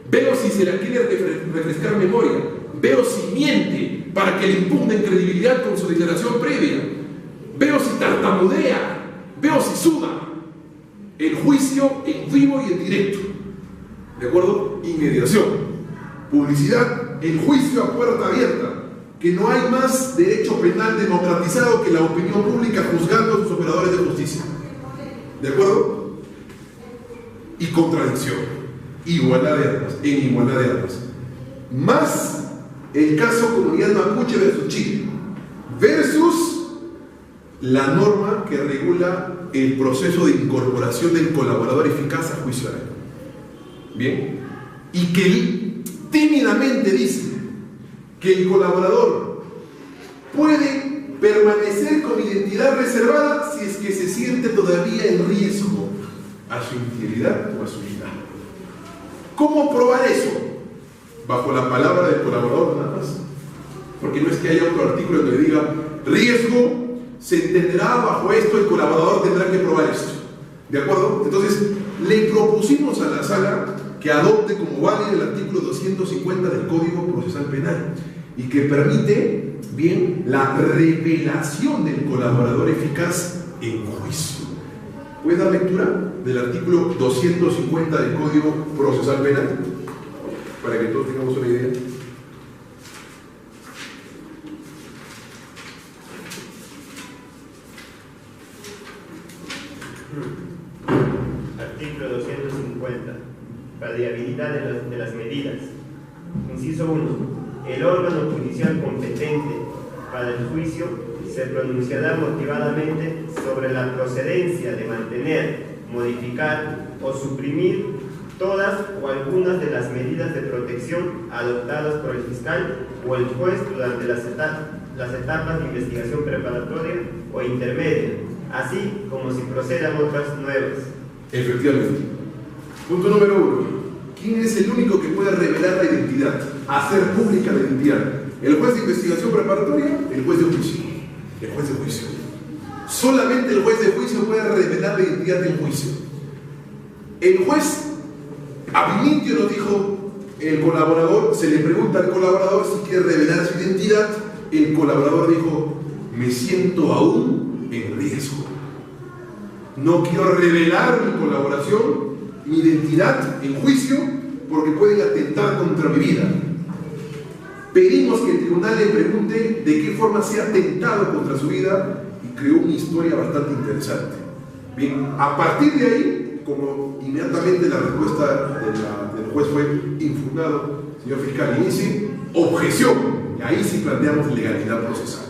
veo si se la quiere refrescar memoria, veo si miente para que le impunden credibilidad con su declaración previa, veo si tartamudea, veo si suda. El juicio en vivo y en directo. ¿De acuerdo? Inmediación. Publicidad, el juicio a puerta abierta. Que no hay más derecho penal democratizado que la opinión pública juzgando a sus operadores de justicia. ¿De acuerdo? Y contradicción. Igualdad de armas, en igualdad de armas. Más el caso Comunidad Mapuche versus Chile. Versus la norma que regula el proceso de incorporación del colaborador eficaz a juicio oral. Bien. Y que tímidamente dice que el colaborador puede permanecer con identidad reservada si es que se siente todavía en riesgo a su integridad o a su vida. ¿Cómo probar eso? Bajo la palabra del colaborador nada más. Porque no es que haya otro artículo donde diga riesgo, se entenderá bajo esto, el colaborador tendrá que probar esto. ¿De acuerdo? Entonces, le propusimos a la sala que adopte como válido el artículo 250 del Código Procesal Penal y que permite, bien, la revelación del colaborador eficaz en juicio. ¿Puedes dar lectura del artículo 250 del Código Procesal Penal? Para que todos tengamos una idea. Artículo 250. Variabilidad de las medidas. Inciso 1. El órgano judicial competente para el juicio se pronunciará motivadamente sobre la procedencia de mantener, modificar o suprimir todas o algunas de las medidas de protección adoptadas por el fiscal o el juez durante las etapas de investigación preparatoria o intermedia, así como si procedan otras nuevas. Efectivamente. Punto número 1. ¿Quién es el único que puede revelar la identidad? Hacer pública la identidad. ¿El juez de investigación preparatoria? El juez de juicio. El juez de juicio. Solamente el juez de juicio puede revelar la identidad en juicio. El juez ab initio nos dijo, el colaborador, se le pregunta al colaborador si quiere revelar su identidad. El colaborador dijo, me siento aún en riesgo. No quiero revelar mi colaboración, mi identidad en juicio, porque pueden atentar contra mi vida. Pedimos que el tribunal le pregunte de qué forma se ha atentado contra su vida y creó una historia bastante interesante. Bien, a partir de ahí, como inmediatamente la respuesta del juez fue infundado, señor fiscal, inicie objeción. Y ahí sí planteamos legalidad procesal.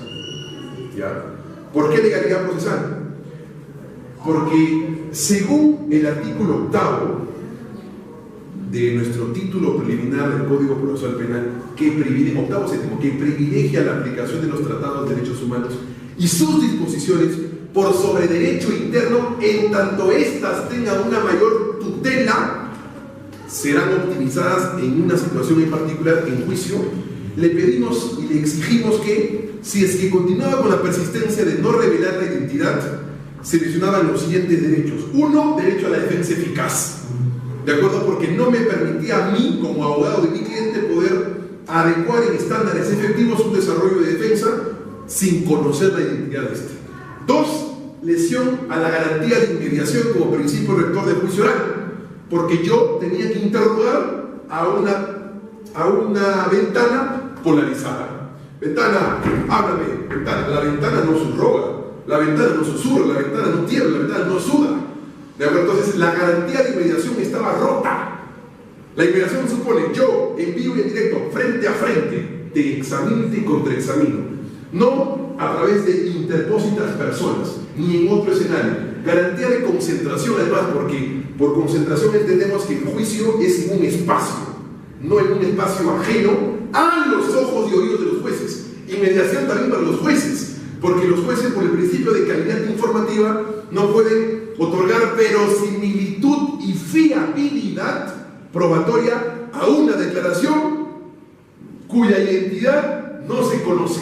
¿Ya? ¿Por qué legalidad procesal? Porque según el artículo 8º de nuestro título preliminar del Código Procesal Penal, que privilegia la aplicación de los tratados de derechos humanos y sus disposiciones por sobre derecho interno, en tanto éstas tengan una mayor tutela, serán optimizadas en una situación en particular en juicio. Le pedimos y le exigimos que, si es que continuaba con la persistencia de no revelar la identidad, se mencionaban los siguientes derechos. 1, derecho a la defensa eficaz. ¿De acuerdo? Porque no me permitía a mí, como abogado de mi cliente, poder adecuar en estándares efectivos un desarrollo de defensa sin conocer la identidad de este. 2, lesión a la garantía de inmediación como principio rector del juicio oral, porque yo tenía que interrogar a una ventana polarizada. Ventana, háblame, ventana. La ventana no subroga, la ventana no susurra, la ventana no tiembla, la ventana no suda. ¿De acuerdo? Entonces la garantía de inmediación estaba rota. La inmediación supone yo, en vivo y en directo, frente a frente, te examino y te contraexamino. No a través de interpósitas personas, ni en otro escenario. Garantía de concentración, además, porque por concentración entendemos que el juicio es en un espacio, no en un espacio ajeno a los ojos y oídos de los jueces. Inmediación también para los jueces, porque los jueces, por el principio de calidad informativa, no pueden otorgar verosimilitud y fiabilidad probatoria a una declaración cuya identidad no se conoce.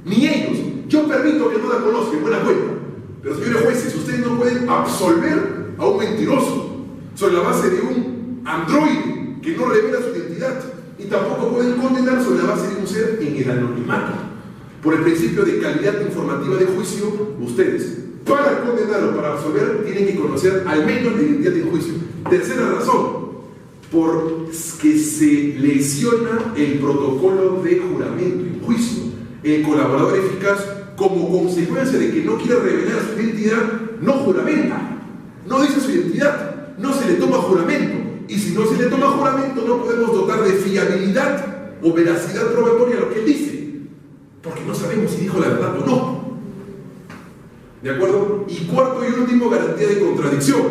Ni ellos. Yo permito que no la conozcan, buena cuenta. Pero señores jueces, ustedes no pueden absolver a un mentiroso sobre la base de un androide que no revela su identidad. Y tampoco pueden condenar sobre la base de un ser en el anonimato. Por el principio de calidad informativa de juicio, ustedes, para condenar o para absolver, tienen que conocer al menos la identidad del juicio. Tercera razón, porque se lesiona el protocolo de juramento en juicio. El colaborador eficaz, como consecuencia de que no quiere revelar su identidad, no juramenta, no dice su identidad, no se le toma juramento. Y si no se le toma juramento, no podemos dotar de fiabilidad o veracidad probatoria a lo que él dice, porque no sabemos si dijo la verdad o no. ¿De acuerdo? Y cuarto y último, garantía de contradicción,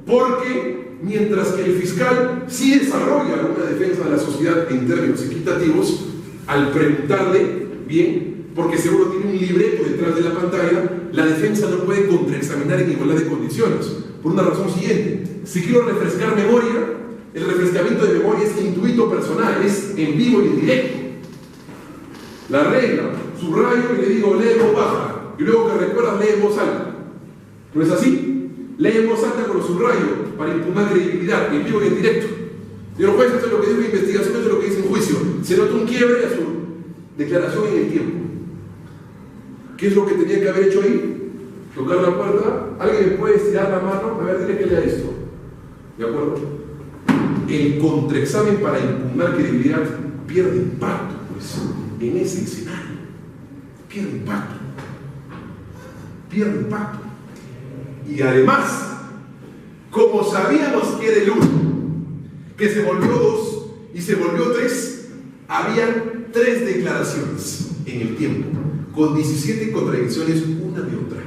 porque mientras que el fiscal sí desarrolla una defensa de la sociedad en términos equitativos, al preguntarle, bien, porque seguro tiene un libreto detrás de la pantalla, la defensa no puede contraexaminar en igualdad de condiciones, por una razón siguiente. Si quiero refrescar memoria, el refrescamiento de memoria es intuito personal, es en vivo y en directo. La regla, subrayo y le digo, lee en voz baja, y luego que recuerdas, lee en voz alta. ¿No es así? Lee en voz alta con los subrayos para impugnar credibilidad, en vivo y en directo. Señor juez, esto es lo que dice la investigación, esto es lo que dice en juicio. Se nota un quiebre a su declaración en el tiempo. ¿Qué es lo que tenía que haber hecho ahí? Tocar la puerta, alguien me puede estirar la mano, a ver, dile que lea esto. ¿De acuerdo? El contraexamen para impugnar credibilidad pierde impacto, pues, en ese escenario. Pierde impacto. Pierde impacto. Y además, como sabíamos que era el 1, que se volvió 2 y se volvió 3, habían 3 declaraciones en el tiempo, con 17 contradicciones una de otra.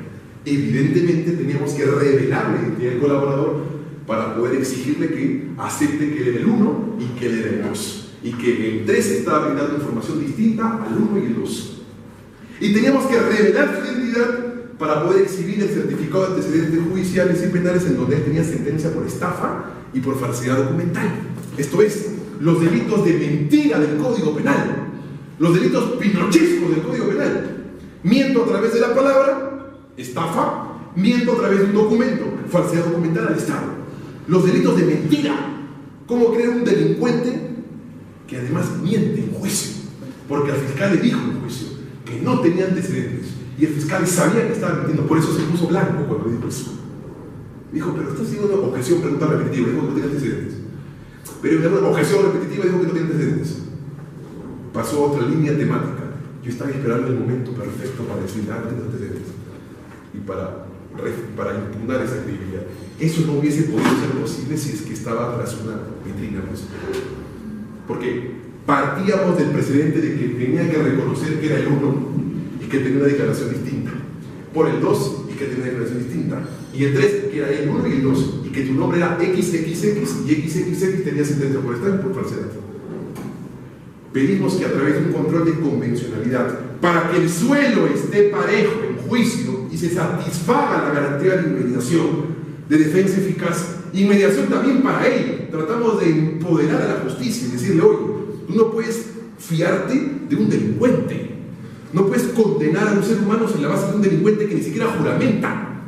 Evidentemente teníamos que revelar la identidad del colaborador para poder exigirle que acepte que él era el 1 y que él era el 2, y que el 3 estaba brindando información distinta al 1 y el 2. Y teníamos que revelar su identidad para poder exhibir el certificado de antecedentes judiciales y penales en donde él tenía sentencia por estafa y por falsedad documental. Esto es, los delitos de mentira del Código Penal, los delitos pinochescos del Código Penal. Miento a través de la palabra, estafa; miento a través de un documento, falsedad documental al Estado. Los delitos de mentira, cómo crear un delincuente que además miente en juicio, porque al fiscal le dijo en juicio que no tenía antecedentes y el fiscal sabía que estaba mintiendo, por eso se puso blanco cuando dijo eso. Dijo, pero está haciendo una objeción pregunta repetitiva, dijo que no tenía antecedentes. Pero en una objeción repetitiva dijo que no tenía antecedentes. Pasó a otra línea temática. Yo estaba esperando el momento perfecto para decir, no tengo antecedentes, y para impugnar esa credibilidad. Eso no hubiese podido ser posible si es que estaba tras una vitrina, pues. Porque partíamos del precedente de que tenía que reconocer que era el 1 y que tenía una declaración distinta, por el 2 y que tenía una declaración distinta, y el 3 que era el 1 y el 2, y que tu nombre era XXX y XXX tenía sentencia por estafa y por falsedad. Pedimos que a través de un control de convencionalidad, para que el suelo esté parejo en juicio y se satisfaga la garantía de inmediación, de defensa eficaz, inmediación también para él, tratamos de empoderar a la justicia y decirle, oye, tú no puedes fiarte de un delincuente, no puedes condenar a un ser humano sobre la base de un delincuente que ni siquiera juramenta,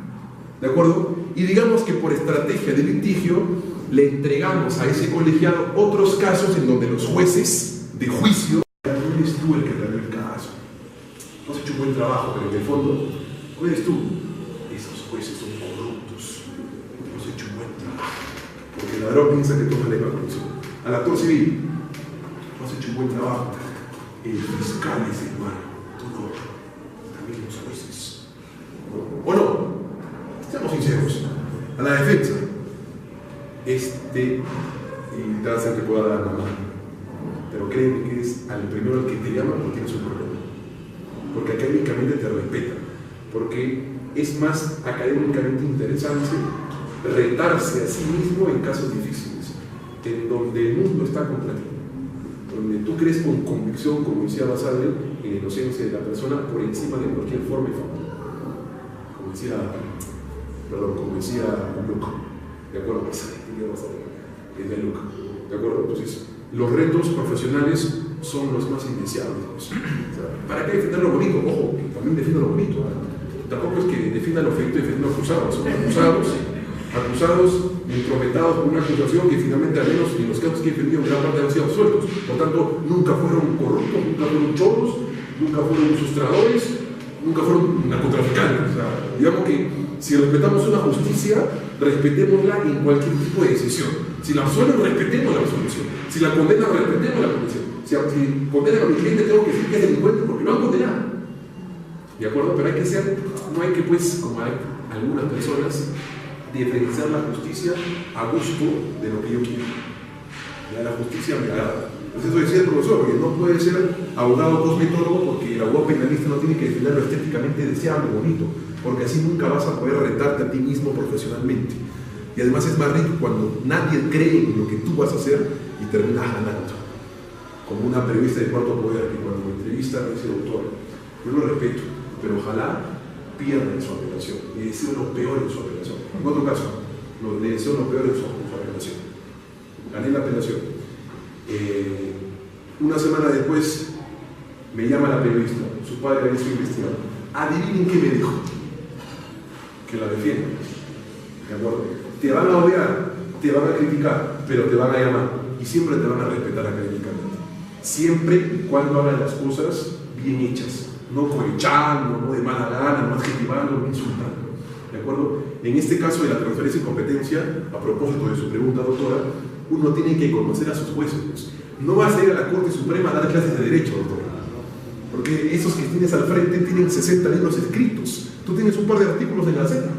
¿de acuerdo? Y digamos que por estrategia de litigio le entregamos a ese colegiado otros casos en donde los jueces de juicio, no eres tú el que te abrió el caso, no has hecho un buen trabajo, pero en el fondo, no eres tú. Esos jueces son corruptos, no has hecho un buen trabajo, porque el ladrón piensa que toma la corrupción. Al actor civil, no has hecho un buen trabajo, el fiscal es el malo, tú no, también los jueces. ¿O no? Seamos sinceros. A la defensa, y te va a hacer que pueda dar la mano. Pero créeme que es al primero al que te llama cuando tienes un problema, porque académicamente te respeta, porque es más académicamente interesante retarse a sí mismo en casos difíciles, en donde el mundo está contra ti, donde tú crees con convicción, como decía Basadre, en la inocencia de la persona por encima de cualquier forma y forma, como decía Luke, ¿de acuerdo? Es de Luke, ¿de acuerdo? Entonces, los retos profesionales son los más indeseables. Pues. O sea, ¿para qué defender lo bonito? Ojo, también defiendo lo bonito. Tampoco es que defienda lo feito y defienda lo acusado. Son acusados, intrometados por una acusación que finalmente, al menos en los casos que he defendido, en gran parte han sido absueltos. Por tanto, nunca fueron corruptos, nunca fueron choros, nunca fueron sustradores, nunca fueron narcotraficantes. O sea, digamos que si respetamos una justicia, respetémosla en cualquier tipo de decisión. Si la absuelven, respetemos la absolución. Si la condenan, respetemos la condenación. Si condenan a mi cliente, tengo que decir que es delincuente porque lo han condenado. ¿De acuerdo? Pero hay que ser, no hay que, pues, como hay algunas personas, diferenciar la justicia a gusto de lo que yo quiero. Ya la justicia me agrada. Entonces eso decía el profesor, que no puede ser abogado cosmetólogo porque el abogado penalista no tiene que defender lo estéticamente deseable, bonito, porque así nunca vas a poder retarte a ti mismo profesionalmente. Y además es más rico cuando nadie cree en lo que tú vas a hacer y terminas ganando. Como una periodista de Cuarto Poder, que cuando me entrevista me dice: doctor, yo lo respeto, pero ojalá pierda en su apelación. Le deseo lo peor en su apelación. En otro caso, le deseo lo peor en su apelación. Gané la apelación. Una semana después me llama la periodista, su padre había sido investigado. Adivinen qué me dijo: que la defienda. ¿De acuerdo? Te van a odiar, te van a criticar, pero te van a llamar y siempre te van a respetar académicamente. Siempre y cuando hagan las cosas bien hechas, no cohechando, no de mala gana, no adjetivando, no insultando. ¿De acuerdo? En este caso de la transferencia de competencia, a propósito de su pregunta, doctora, uno tiene que conocer a sus jueces. Pues. No vas a ir a la Corte Suprema a dar clases de derecho, doctora. Porque esos que tienes al frente tienen 60 libros escritos. Tú tienes un par de artículos en la Gaceta.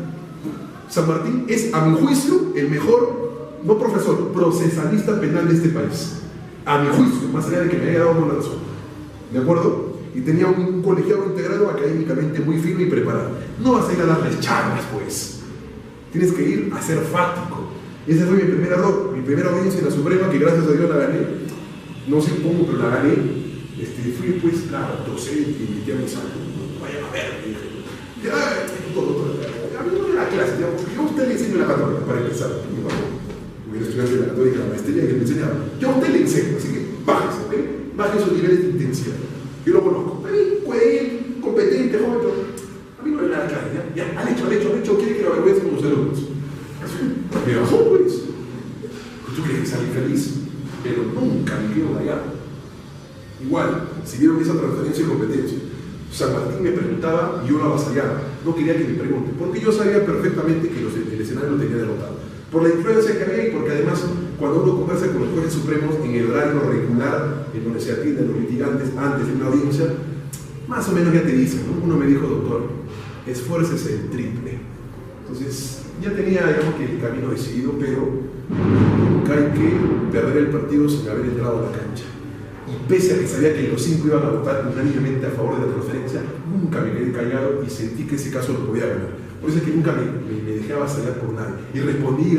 San Martín es, a mi juicio, el mejor, no profesor, procesalista penal de este país. A mi juicio, más allá de que me haya dado una razón. ¿De acuerdo? Y tenía un colegiado integrado académicamente muy firme y preparado. No vas a ir a darles charlas, pues. Tienes que ir a ser fáctico. Ese fue mi primer error, mi primera audiencia en la Suprema, que gracias a Dios la gané. No sé cómo, pero la gané. Fui, pues, claro, docente, y invité a mis alumnos. Vayan a ver, dije. Ya, todo. A mí no me da clase, ya, porque yo a usted le enseño la católica, para empezar. Yo era estudiante de la católica, la maestría, que me enseñaba. Yo a usted le enseño, así que bájese, ¿ven? Baje sus niveles de intensidad. Yo lo conozco. A mí puede ir competente, joven, pero a mí no le da clase, ya. Han hecho, quiere que lo avergüencen con los alumnos. Me bajó, pues. ¿Tú crees que salí feliz? Pero nunca me quedo callado. Igual, si vieron esa transferencia de competencia, San Martín me preguntaba y yo lo avasallaba. No quería que me pregunte, porque yo sabía perfectamente que el escenario lo tenía derrotado. Por la influencia que había y porque además, cuando uno conversa con los jueces supremos en el horario regular, en donde se atienden los litigantes antes de una audiencia, más o menos ya te dicen, ¿no? Uno me dijo: doctor, esfuércese el triple. Entonces, ya tenía, digamos, que el camino decidido, pero nunca hay que perder el partido sin haber entrado a la cancha. Y pese a que sabía que los 5 iban a votar unánimemente a favor de la transferencia, nunca me quedé callado y sentí que ese caso lo podía ganar. Por eso es que nunca me dejé avasallar por nadie. Y respondí,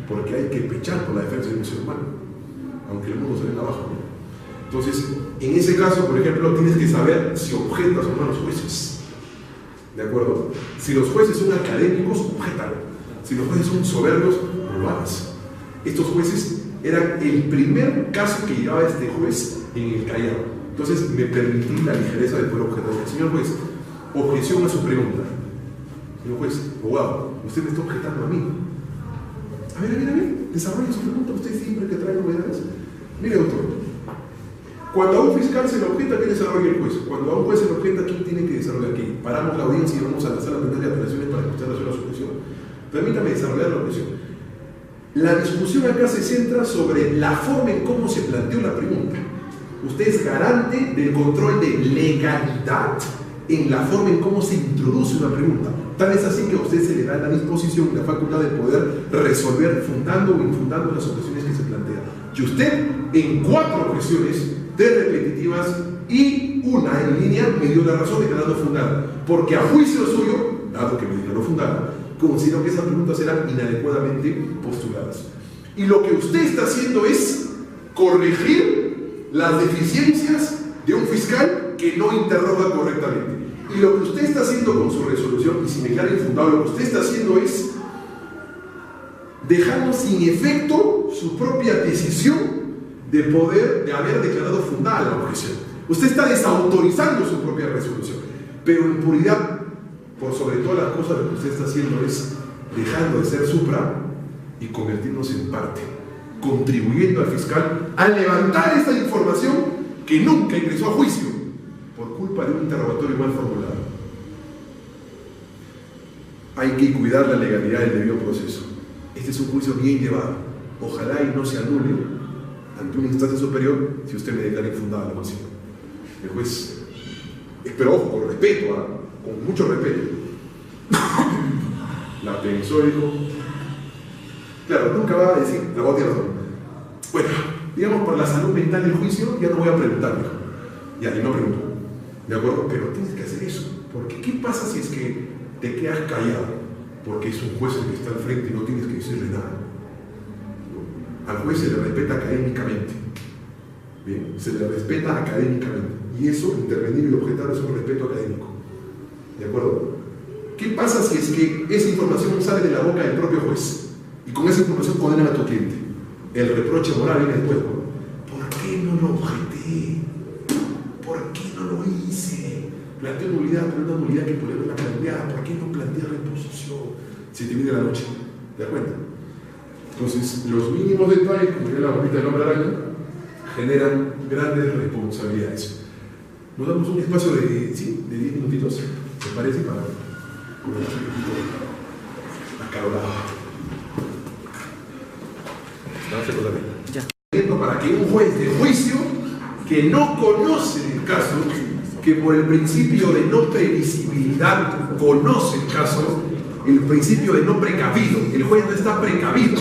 porque hay que pechar por la defensa de un ser humano, aunque el mundo se venga abajo, ¿no? Entonces, en ese caso, por ejemplo, tienes que saber si objetas o no a los jueces. ¿De acuerdo? Si los jueces son académicos, objetalo. Si los jueces son soberbios, no lo hagas. Estos jueces eran el primer caso que llevaba este juez en el Callao. Entonces me permití la ligereza de poder objetar. Señor juez, objeción a su pregunta. Señor juez, abogado, usted me está objetando a mí. A ver, desarrolle su pregunta. Usted siempre que trae novedades. Mire, doctor, cuando a un fiscal se le objeta, ¿qué desarrolla el juez? Cuando a un juez se le objeta, ¿quién tiene que desarrollar? ¿Quién? Paramos la audiencia y vamos a la sala penal de apelaciones para que usted resuelva su objeción. Permítame desarrollar la objeción. La discusión acá se centra sobre la forma en cómo se planteó la pregunta. Usted es garante del control de legalidad en la forma en cómo se introduce una pregunta. Tal es así que a usted se le da la disposición y la facultad de poder resolver fundando o infundando las objeciones que se plantean. Y usted, en 4 objeciones, 3 repetitivas y una en línea, me dio la razón declarando fundada. Porque a juicio suyo, dado que me declaró fundada, considero que esas preguntas eran inadecuadamente postuladas. Y lo que usted está haciendo es corregir las deficiencias de un fiscal que no interroga correctamente. Y lo que usted está haciendo con su resolución, y si me declara infundado, lo que usted está haciendo es dejando sin efecto su propia decisión de haber declarado fundada la objeción. Usted está desautorizando su propia resolución, pero en puridad, por sobre todas las cosas, lo que usted está haciendo es dejando de ser supra y convertirnos en parte, contribuyendo al fiscal a levantar esta información que nunca ingresó a juicio por culpa de un interrogatorio mal formulado. Hay que cuidar la legalidad del debido proceso. Este es un juicio bien llevado. Ojalá y no se anule ante una instancia superior si usted me declara infundada la moción. El juez, pero ojo, con respeto, con mucho respeto. La pensó, dijo, claro, nunca va a decir, la voz tiene razón. Bueno, digamos, por la salud mental del juicio, ya no voy a preguntar, dijo. Ya, y no pregunto. ¿De acuerdo? Pero tienes que hacer eso. Porque ¿qué pasa si es que te quedas callado? Porque es un juez el que está al frente y no tienes que decirle nada. Al juez se le respeta académicamente. Bien, se le respeta académicamente. Y eso, intervenir y objetar, es un respeto académico. ¿De acuerdo? ¿Qué pasa si es que esa información sale de la boca del propio juez? Y con esa información condenan a tu cliente. El reproche moral viene después, ¿no? ¿Por qué no lo objeté? ¿Por qué no lo hice? Planteé nulidad, pero una nulidad que podría haberla planteada. ¿Por qué no planteé reposición? Si te viene la noche. ¿Te das cuenta? Entonces, los mínimos detalles, como diría la bombita del hombre araña, generan grandes responsabilidades. Nos damos un espacio de 10 minutitos, ¿te parece? Para acarolado. Para que un juez de juicio que no conoce el caso, que por el principio de no previsibilidad conoce el caso, el principio de no precavido, el juez no está precavido,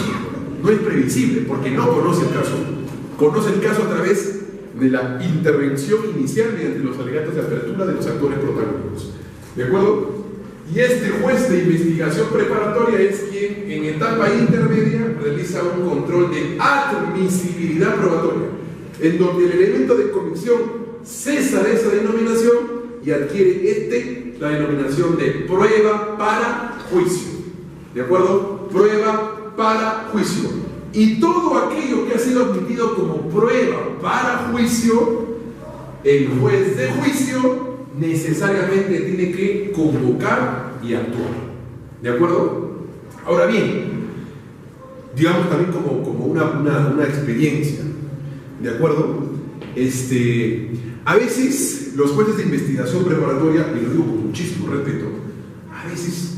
no es previsible porque no conoce el caso. Conoce el caso a través de la intervención inicial mediante los alegatos de apertura de los actores protagónicos. ¿De acuerdo? Y este juez de investigación preparatoria es quien en etapa intermedia realiza un control de admisibilidad probatoria, en donde el elemento de convicción cesa de esa denominación y adquiere la denominación de prueba para juicio. ¿De acuerdo? Prueba para juicio. Y todo aquello que ha sido admitido como prueba para juicio, el juez de juicio necesariamente tiene que convocar y actuar. ¿De acuerdo? Ahora bien, digamos también como una experiencia. ¿De acuerdo? A veces los jueces de investigación preparatoria, y lo digo con muchísimo respeto, a veces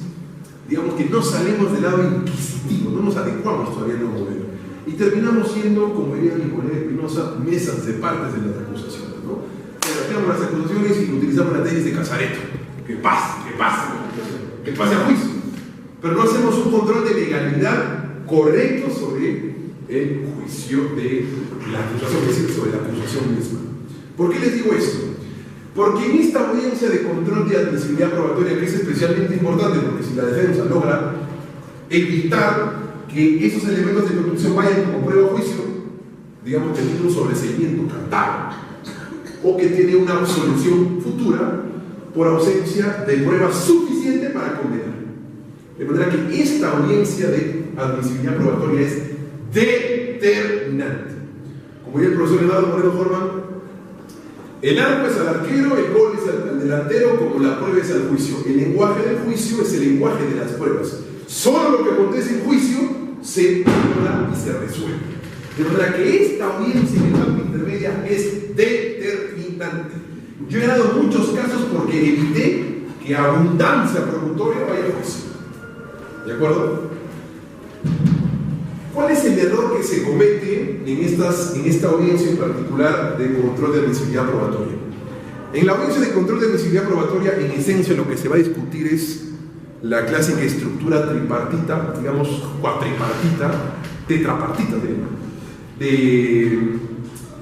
digamos que no salimos del lado inquisitivo, no nos adecuamos todavía a un modelo. Y terminamos siendo, como diría mi colega Espinosa, mesas de partes de las acusaciones, ¿no? Redactamos las acusaciones y utilizamos las leyes de Casareto. Que pase a juicio. Pero no hacemos un control de legalidad correcto sobre el juicio de la acusación, es decir, sobre la acusación misma. ¿Por qué les digo esto? Porque en esta audiencia de control de admisibilidad probatoria, que es especialmente importante, porque si la defensa logra evitar que esos elementos de conducción vayan como prueba a juicio, digamos, teniendo un sobreseimiento cantado, o que tiene una absolución futura por ausencia de prueba suficiente para condenar. De manera que esta audiencia de admisibilidad probatoria es determinante. Como dice el profesor Eduardo Moreno Forman, el arco es al arquero, el gol es al delantero, como la prueba es al juicio. El lenguaje del juicio es el lenguaje de las pruebas. Solo lo que acontece en juicio se habla y se resuelve. De manera que esta audiencia en etapa intermedia es determinante. Yo he dado muchos casos porque evité que abundancia promotoria vaya a juicio. ¿De acuerdo? ¿Cuál es el error que se comete en esta audiencia en particular de control de admisibilidad probatoria? En la audiencia de control de admisibilidad probatoria, en esencia lo que se va a discutir es la clásica estructura tripartita, digamos cuatripartita, tetrapartita de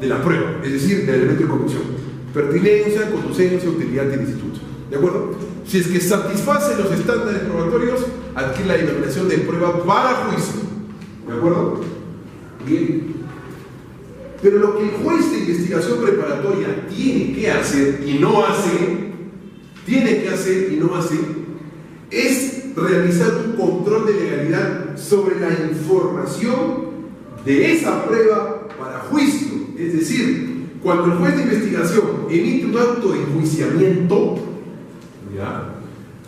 la prueba, es decir, del elemento de conducción: pertinencia, conducencia, utilidad y licitud. ¿De acuerdo? Si es que satisface los estándares probatorios, adquiere la denominación de prueba para juicio. ¿De acuerdo? Bien. Pero lo que el juez de investigación preparatoria tiene que hacer y no hace, es realizar un control de legalidad sobre la información de esa prueba para juicio. Es decir, cuando el juez de investigación emite un auto de enjuiciamiento, ¿ya?,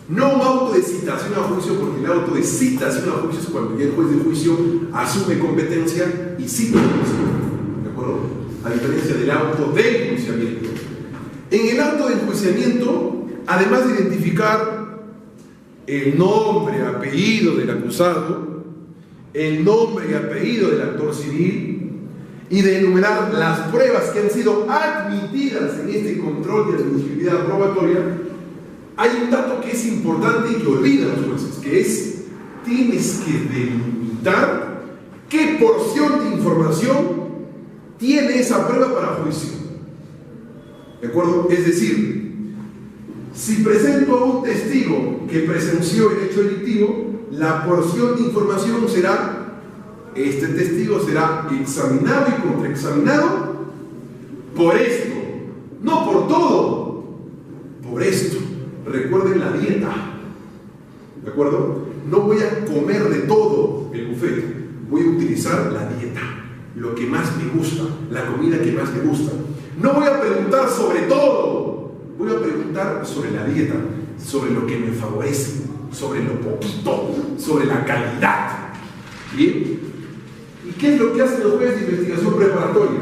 no un auto de citación a juicio, porque el auto de citación a juicio es cuando ya el juez de juicio asume competencia y cita a juicio, ¿de acuerdo? A diferencia del auto de enjuiciamiento. En el auto de enjuiciamiento, además de identificar el nombre, apellido del acusado, el nombre y apellido del actor civil, y de enumerar las pruebas que han sido admitidas en este control de admisibilidad probatoria, hay un dato que es importante y que olvidan los jueces, que es: tienes que delimitar qué porción de información tiene esa prueba para juicio. ¿De acuerdo? Es decir, si presento a un testigo que presenció el hecho delictivo, la porción de información será: este testigo será examinado y contraexaminado por esto, no por todo, por esto. Recuerden la dieta, ¿de acuerdo? No voy a comer de todo el buffet, voy a utilizar la dieta, lo que más me gusta, la comida que más me gusta. No voy a preguntar sobre todo, voy a preguntar sobre la dieta, sobre lo que me favorece, sobre lo poquito, sobre la calidad. ¿Bien? ¿Y qué es lo que hacen los jueces de investigación preparatoria?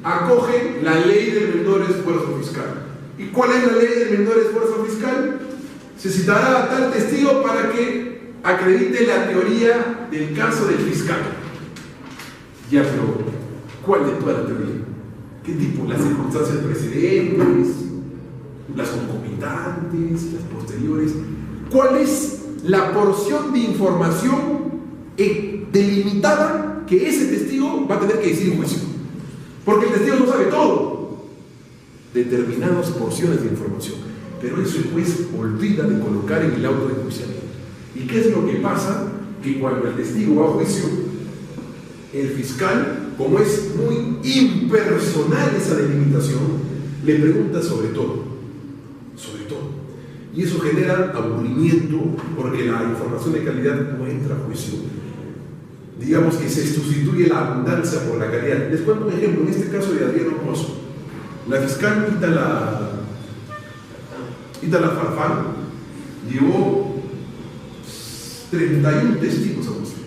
Acogen la ley del menor esfuerzo fiscal. ¿Y cuál es la ley del menor esfuerzo fiscal? Se citará a tal testigo para que acredite la teoría del caso del fiscal. Ya, pero ¿cuál de toda la teoría? ¿Qué tipo? ¿Las circunstancias precedentes? ¿Las concomitantes? ¿Las posteriores? ¿Cuál es la porción de información delimitada que ese testigo va a tener que decir en juicio? Porque el testigo no sabe todo. Determinadas porciones de información, pero eso el juez olvida de colocar en el auto de enjuiciamiento. ¿Y qué es lo que pasa? Que cuando el testigo va a juicio, el fiscal, como es muy impersonal esa delimitación, le pregunta sobre todo, y eso genera aburrimiento, porque la información de calidad no entra a juicio. Digamos que se sustituye la abundancia por la calidad. Les cuento un ejemplo, en este caso de Adriano Pozo. La fiscal Ítala Farfán llevó 31 testigos a mostrar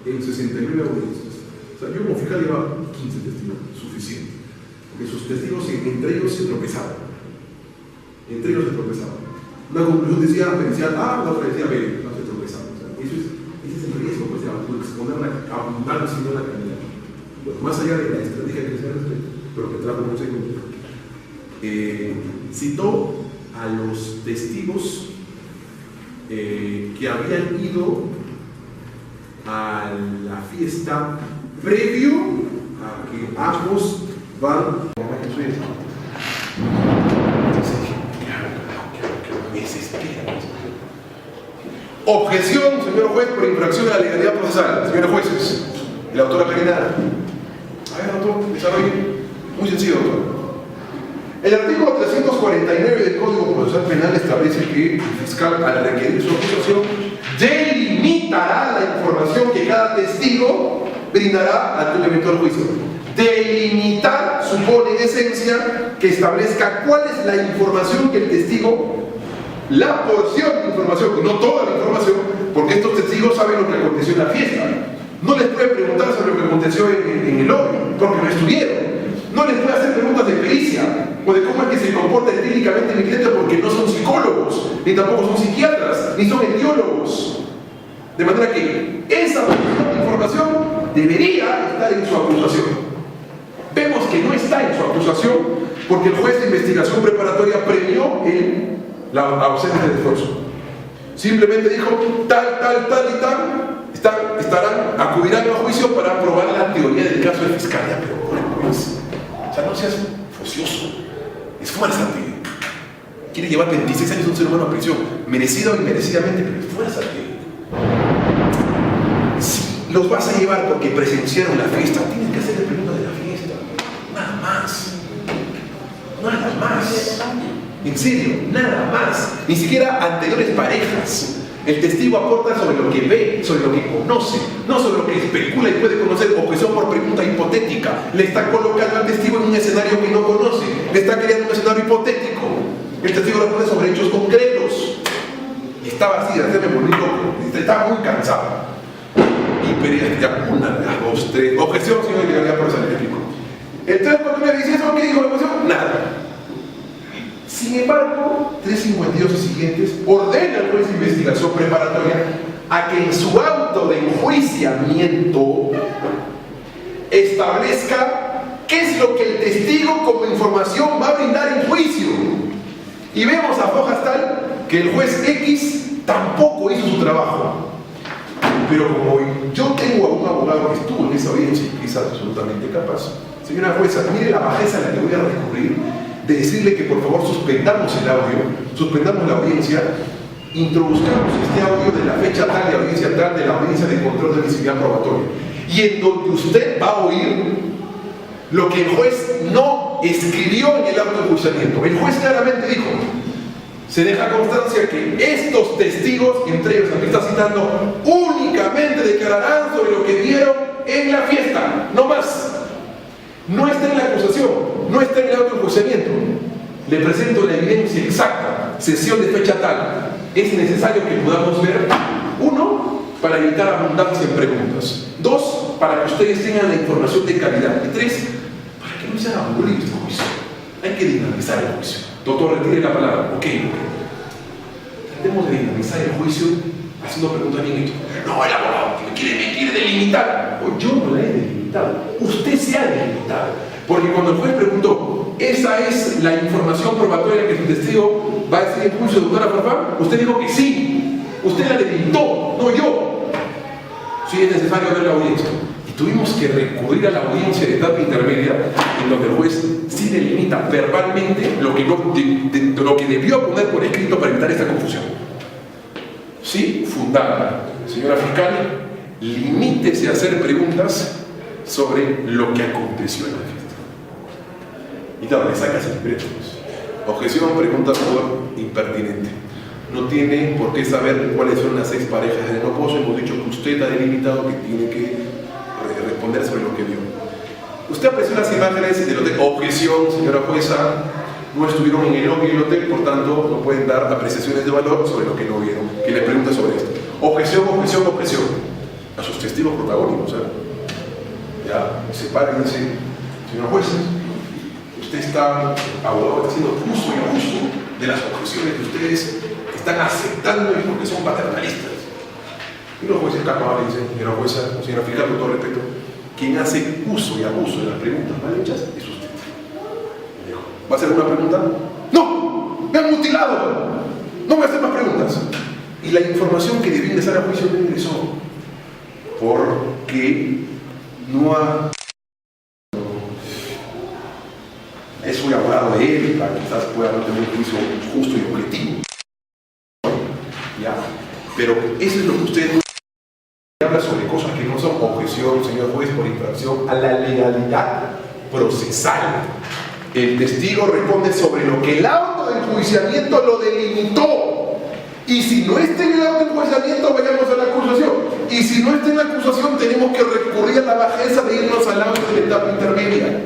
en 69 audiencias. O sea, yo como fiscal llevaba 15 testigos, suficiente. Porque sus testigos entre ellos se tropezaban. Una conclusión decía pericial A, la otra decía B, no se tropezaban. O sea, ese es el riesgo, pues, de exponer la abundancia y no la calidad. Bueno, más allá de la estrategia que se hace, pero que trajo un segundo. Citó a los testigos que habían ido a la fiesta previo a que ambos van. Objeción, señor juez, por infracción a la legalidad procesal. Señores jueces, el autor apellinada. A ver, autor, desarrolle. Muy sencillo, doctor. El artículo 349 del Código Procesal Penal establece que el fiscal, al requerir su acusación, delimitará la información que cada testigo brindará al complemento del juicio. Delimitar supone en esencia que establezca cuál es la información que el testigo, la porción de información, no toda la información, porque estos testigos saben lo que aconteció en la fiesta. No les puede preguntar sobre lo que aconteció en el lobby, porque no estuvieron. No les puede hacer preguntas de pericia o de cómo es que se comporta clínicamente mi cliente, porque no son psicólogos, ni tampoco son psiquiatras, ni son etiólogos. De manera que esa información debería estar en su acusación. Vemos que no está en su acusación porque el juez de investigación preparatoria premió la ausencia de esfuerzo. Simplemente dijo tal y tal, acudirán a juicio para probar la teoría del caso de fiscalía, pero pues, o sea, no seas ocioso, esfuérzate. Quiere llevar 26 años a un ser humano a prisión, merecido o inmerecidamente, pero esfuérzate. Si los vas a llevar porque presenciaron la fiesta, tienes que hacerle preguntas de la fiesta, nada más. En serio, nada más. Ni siquiera anteriores parejas. El testigo aporta sobre lo que ve, sobre lo que conoce, no sobre lo que especula y puede conocer, o que son por pregunta hipotética. hipotética. Le está colocando al testigo en un escenario que no conoce. Le está creando un escenario hipotético. El testigo responde sobre hechos concretos. Y estaba así, me volví loco. Estaba muy cansado. Y pedía ya una, dos, tres. Objeción, señor, ya por eso le explico. Entonces, cuando me dice eso, ¿qué dijo la objeción? Nada. Sin embargo, 352 y siguientes ordena al juez de investigación preparatoria a que en su auto de enjuiciamiento establezca qué es lo que el testigo como información va a brindar en juicio. Y vemos a fojas tal que el juez X tampoco hizo su trabajo. Pero como yo tengo a un abogado que estuvo en esa audiencia y que es absolutamente capaz, señora jueza, mire la bajeza a la que voy a recurrir de decirle que por favor suspendamos el audio, suspendamos la audiencia, introduzcamos este audio de la fecha tal, de audiencia tal, de la audiencia de control de visibilidad probatoria, y en donde usted va a oír lo que el juez no escribió en el auto de enjuiciamiento. El juez claramente dijo, se deja constancia que estos testigos, entre ellos aquí está citando, únicamente declararán sobre lo que vieron en la fiesta, no más. No está en la acusación, no está en el auto de enjuiciamiento. Le presento la evidencia exacta, sesión de fecha tal. Es necesario que podamos ver, uno, para evitar abundancia en preguntas; dos, para que ustedes tengan la información de calidad; y tres, para que no se haga aburrido este juicio. Hay que dinamizar el juicio. Doctor, retire la palabra. Ok. Tratemos de dinamizar el juicio haciendo preguntas bien hechas. No, el abogado me quiere delimitar. Pues yo no la he delimitado. Usted se ha delimitado. Porque cuando el juez preguntó, ¿esa es la información probatoria que su testigo va a decir en juicio, doctora Farfán? Usted dijo que sí. Usted la delimitó, no yo. Sí es necesario ver la audiencia. Y tuvimos que recurrir a la audiencia de etapa intermedia, en donde el juez sí delimita verbalmente lo que debió poner por escrito para evitar esta confusión. Sí, fundada. Señora fiscal, limítese a hacer preguntas sobre lo que aconteció en la fiesta. Y claro, le sacas el libreto. Objeción, pregunta por impertinente. No tiene por qué saber cuáles son las exparejas del esposo. Hemos dicho que usted ha delimitado que tiene que responder sobre lo que vio. Usted apreció las imágenes del hotel. Objeción, señora jueza, no estuvieron en el lobby del hotel, por tanto no pueden dar apreciaciones de valor sobre lo que no vieron. Que le pregunte sobre esto. Objeción, objeción, objeción. A sus testigos protagónicos, ¿sabes? Ya, se para y dice, señora jueza, usted está, abogado, está haciendo uso y abuso de las objeciones que ustedes están aceptando porque son paternalistas. Y los jueces capables dicen, señora jueza, señora fiscal, con todo respeto, quien hace uso y abuso de las preguntas mal hechas es usted. ¿Va a hacer una pregunta? ¡No! ¡Me han mutilado! No voy a hacer más preguntas. Y la información que debía ingresar a juicio no ingresó porque no ha... Es un abogado de ética, quizás pueda no tener un juicio justo y objetivo. ¿Ya? Pero eso es lo que usted habla sobre cosas que no son objeción, señor juez, por infracción a la legalidad procesal. El testigo responde sobre lo que el auto de enjuiciamiento lo delimitó. Y si no está en el auto de enjuiciamiento, vayamos a la acusación. Y si no está en la acusación, tenemos que recurrir a la bajeza de irnos al auto de la etapa intermedia.